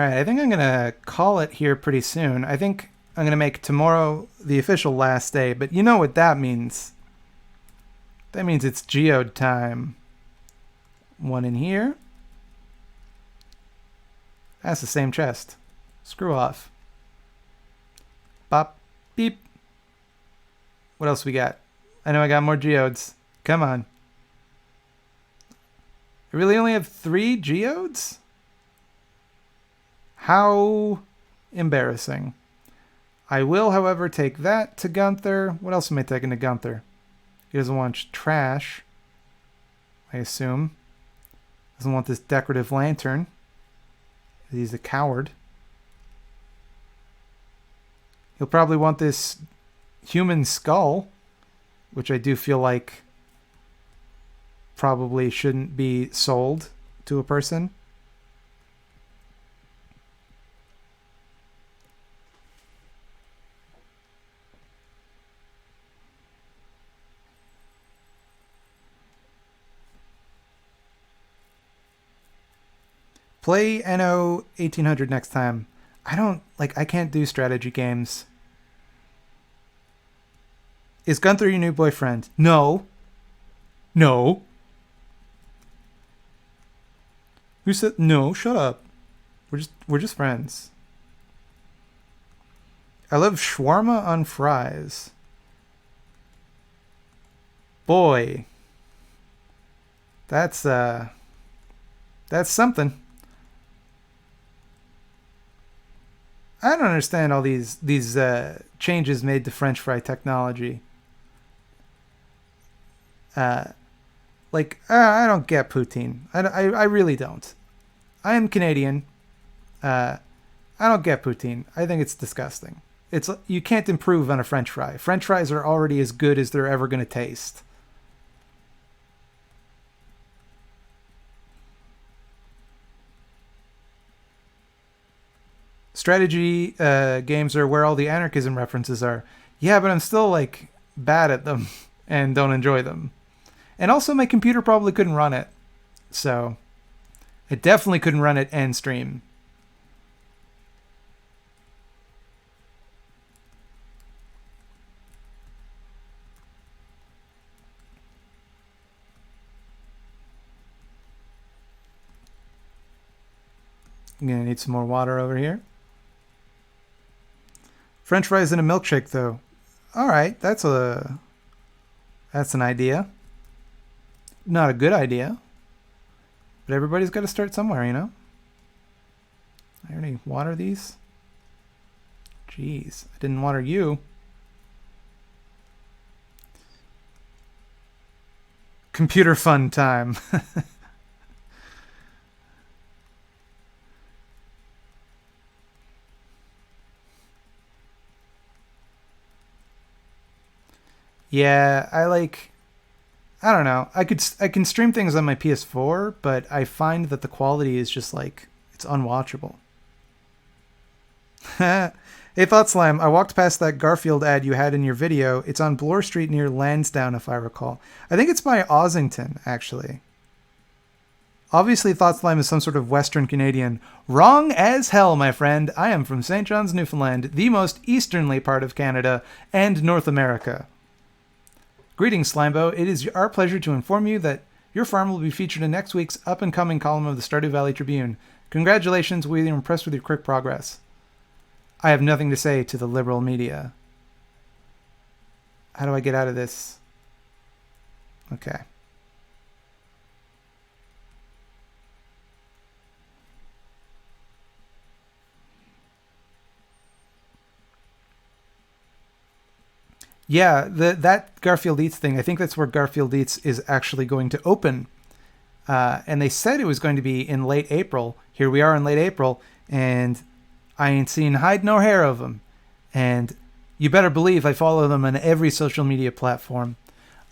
right, I think I'm going to call it here pretty soon. I think I'm going to make tomorrow the official last day, but you know what that means. That means it's geode time. One in here. That's the same chest. Screw off. Bop. Beep. What else we got? I know I got more geodes. Come on. I really only have 3 geodes? How embarrassing. I will, however, take that to Gunther. What else am I taking to Gunther? He doesn't want trash, I assume. Doesn't want this decorative lantern. He's a coward. He'll probably want this human skull, which I do feel like probably shouldn't be sold to a person. Play NO 1800 next time. I can't do strategy games. Is Gunther your new boyfriend? No. No. Who said no? Shut up. We're just friends. I love shawarma on fries. Boy. That's something. I don't understand all these changes made to French fry technology. I don't get poutine. I really don't. I am Canadian. I don't get poutine. I think it's disgusting. You can't improve on a French fry. French fries are already as good as they're ever going to taste. Strategy games are where all the anarchism references are. Yeah, but I'm still bad at them and don't enjoy them. And also my computer probably couldn't run it. So it definitely couldn't run it and stream. I'm gonna need some more water over here. French fries in a milkshake, though. All right, that's an idea. Not a good idea, but everybody's got to start somewhere, you know. I already water these. Jeez, I didn't water you. Computer fun time. Yeah, I don't know. I can stream things on my PS4, but I find that the quality is just it's unwatchable. Hey, Thought Slime, I walked past that Garfield ad you had in your video. It's on Bloor Street near Lansdowne, if I recall. I think it's by Ossington, actually. Obviously, Thought Slime is some sort of Western Canadian. Wrong as hell, my friend. I am from St. John's, Newfoundland, the most easternly part of Canada and North America. Greetings, Slimebo. It is our pleasure to inform you that your farm will be featured in next week's up-and-coming column of the Stardew Valley Tribune. Congratulations, we are impressed with your quick progress. I have nothing to say to the liberal media. How do I get out of this? Okay. Yeah, that Garfield Eats thing, I think that's where Garfield Eats is actually going to open. And they said it was going to be in late April. Here we are in late April, and I ain't seen hide nor hair of them. And you better believe I follow them on every social media platform.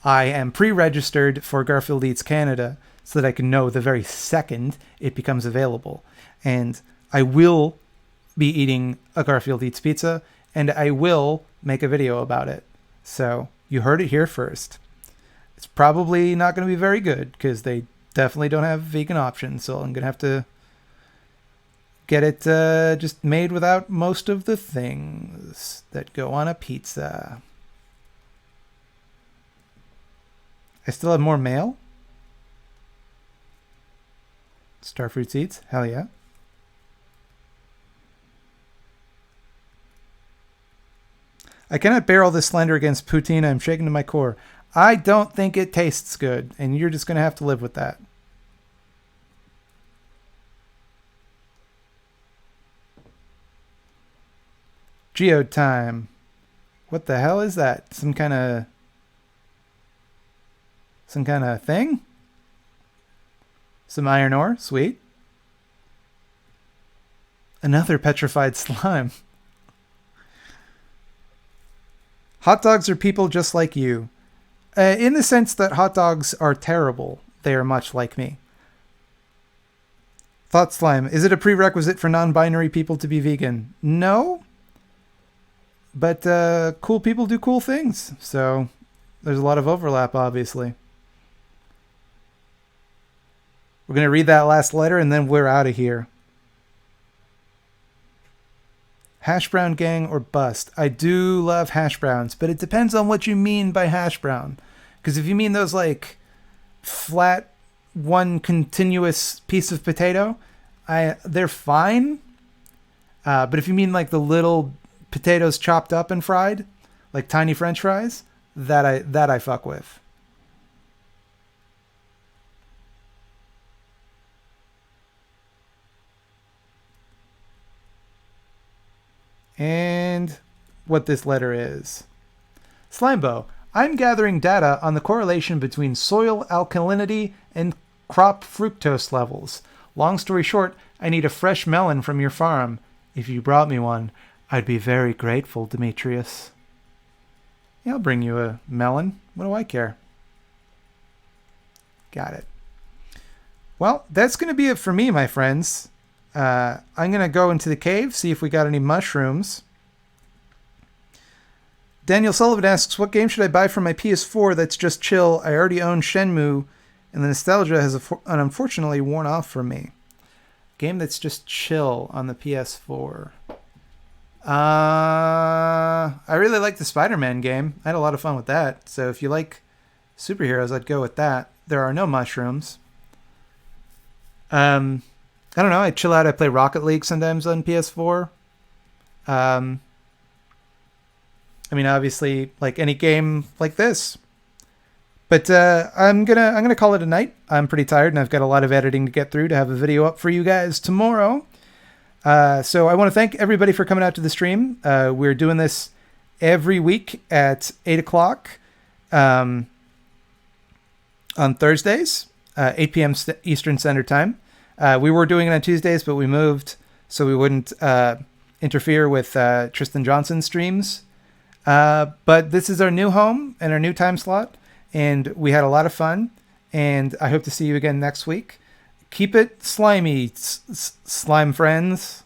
I am pre-registered for Garfield Eats Canada so that I can know the very second it becomes available. And I will be eating a Garfield Eats pizza, and I will make a video about it. So you heard it here first. It's probably not going to be very good because they definitely don't have vegan options. So I'm going to have to get it just made without most of the things that go on a pizza. I still have more mail? Starfruit seeds. Hell yeah. I cannot bear all this slander against poutine. I'm shaken to my core. I don't think it tastes good, and you're just going to have to live with that. Geode time. What the hell is that? Some kind of thing? Some iron ore? Sweet. Another petrified slime. Hot dogs are people just like you. In the sense that hot dogs are terrible. They are much like me. Thought slime. Is it a prerequisite for non-binary people to be vegan? No. But cool people do cool things. So there's a lot of overlap, obviously. We're going to read that last letter and then we're out of here. Hash brown gang or bust. I do love hash browns, but it depends on what you mean by hash brown. Because if you mean those like flat, one continuous piece of potato, they're fine. But if you mean like the little potatoes chopped up and fried, like tiny French fries, that I fuck with. And what this letter is. Slimebo, I'm gathering data on the correlation between soil alkalinity and crop fructose levels. Long story short, I need a fresh melon from your farm. If you brought me one, I'd be very grateful, Demetrius. Yeah, I'll bring you a melon. What do I care? Got it. Well, that's going to be it for me, my friends. I'm going to go into the cave, see if we got any mushrooms. Daniel Sullivan asks, what game should I buy for my PS4 that's just chill? I already own Shenmue, and the nostalgia has unfortunately worn off for me. Game that's just chill on the PS4. I really like the Spider-Man game. I had a lot of fun with that. So if you like superheroes, I'd go with that. There are no mushrooms. I don't know. I chill out. I play Rocket League sometimes on PS4. I mean, obviously, like any game like this. But I'm gonna call it a night. I'm pretty tired, and I've got a lot of editing to get through to have a video up for you guys tomorrow. So I want to thank everybody for coming out to the stream. We're doing this every week at 8 o'clock on Thursdays, 8 p.m. Eastern Standard Time. We were doing it on Tuesdays, but we moved so we wouldn't interfere with Tristan Johnson's streams. But this is our new home and our new time slot, and we had a lot of fun, and I hope to see you again next week. Keep it slimy, slime friends.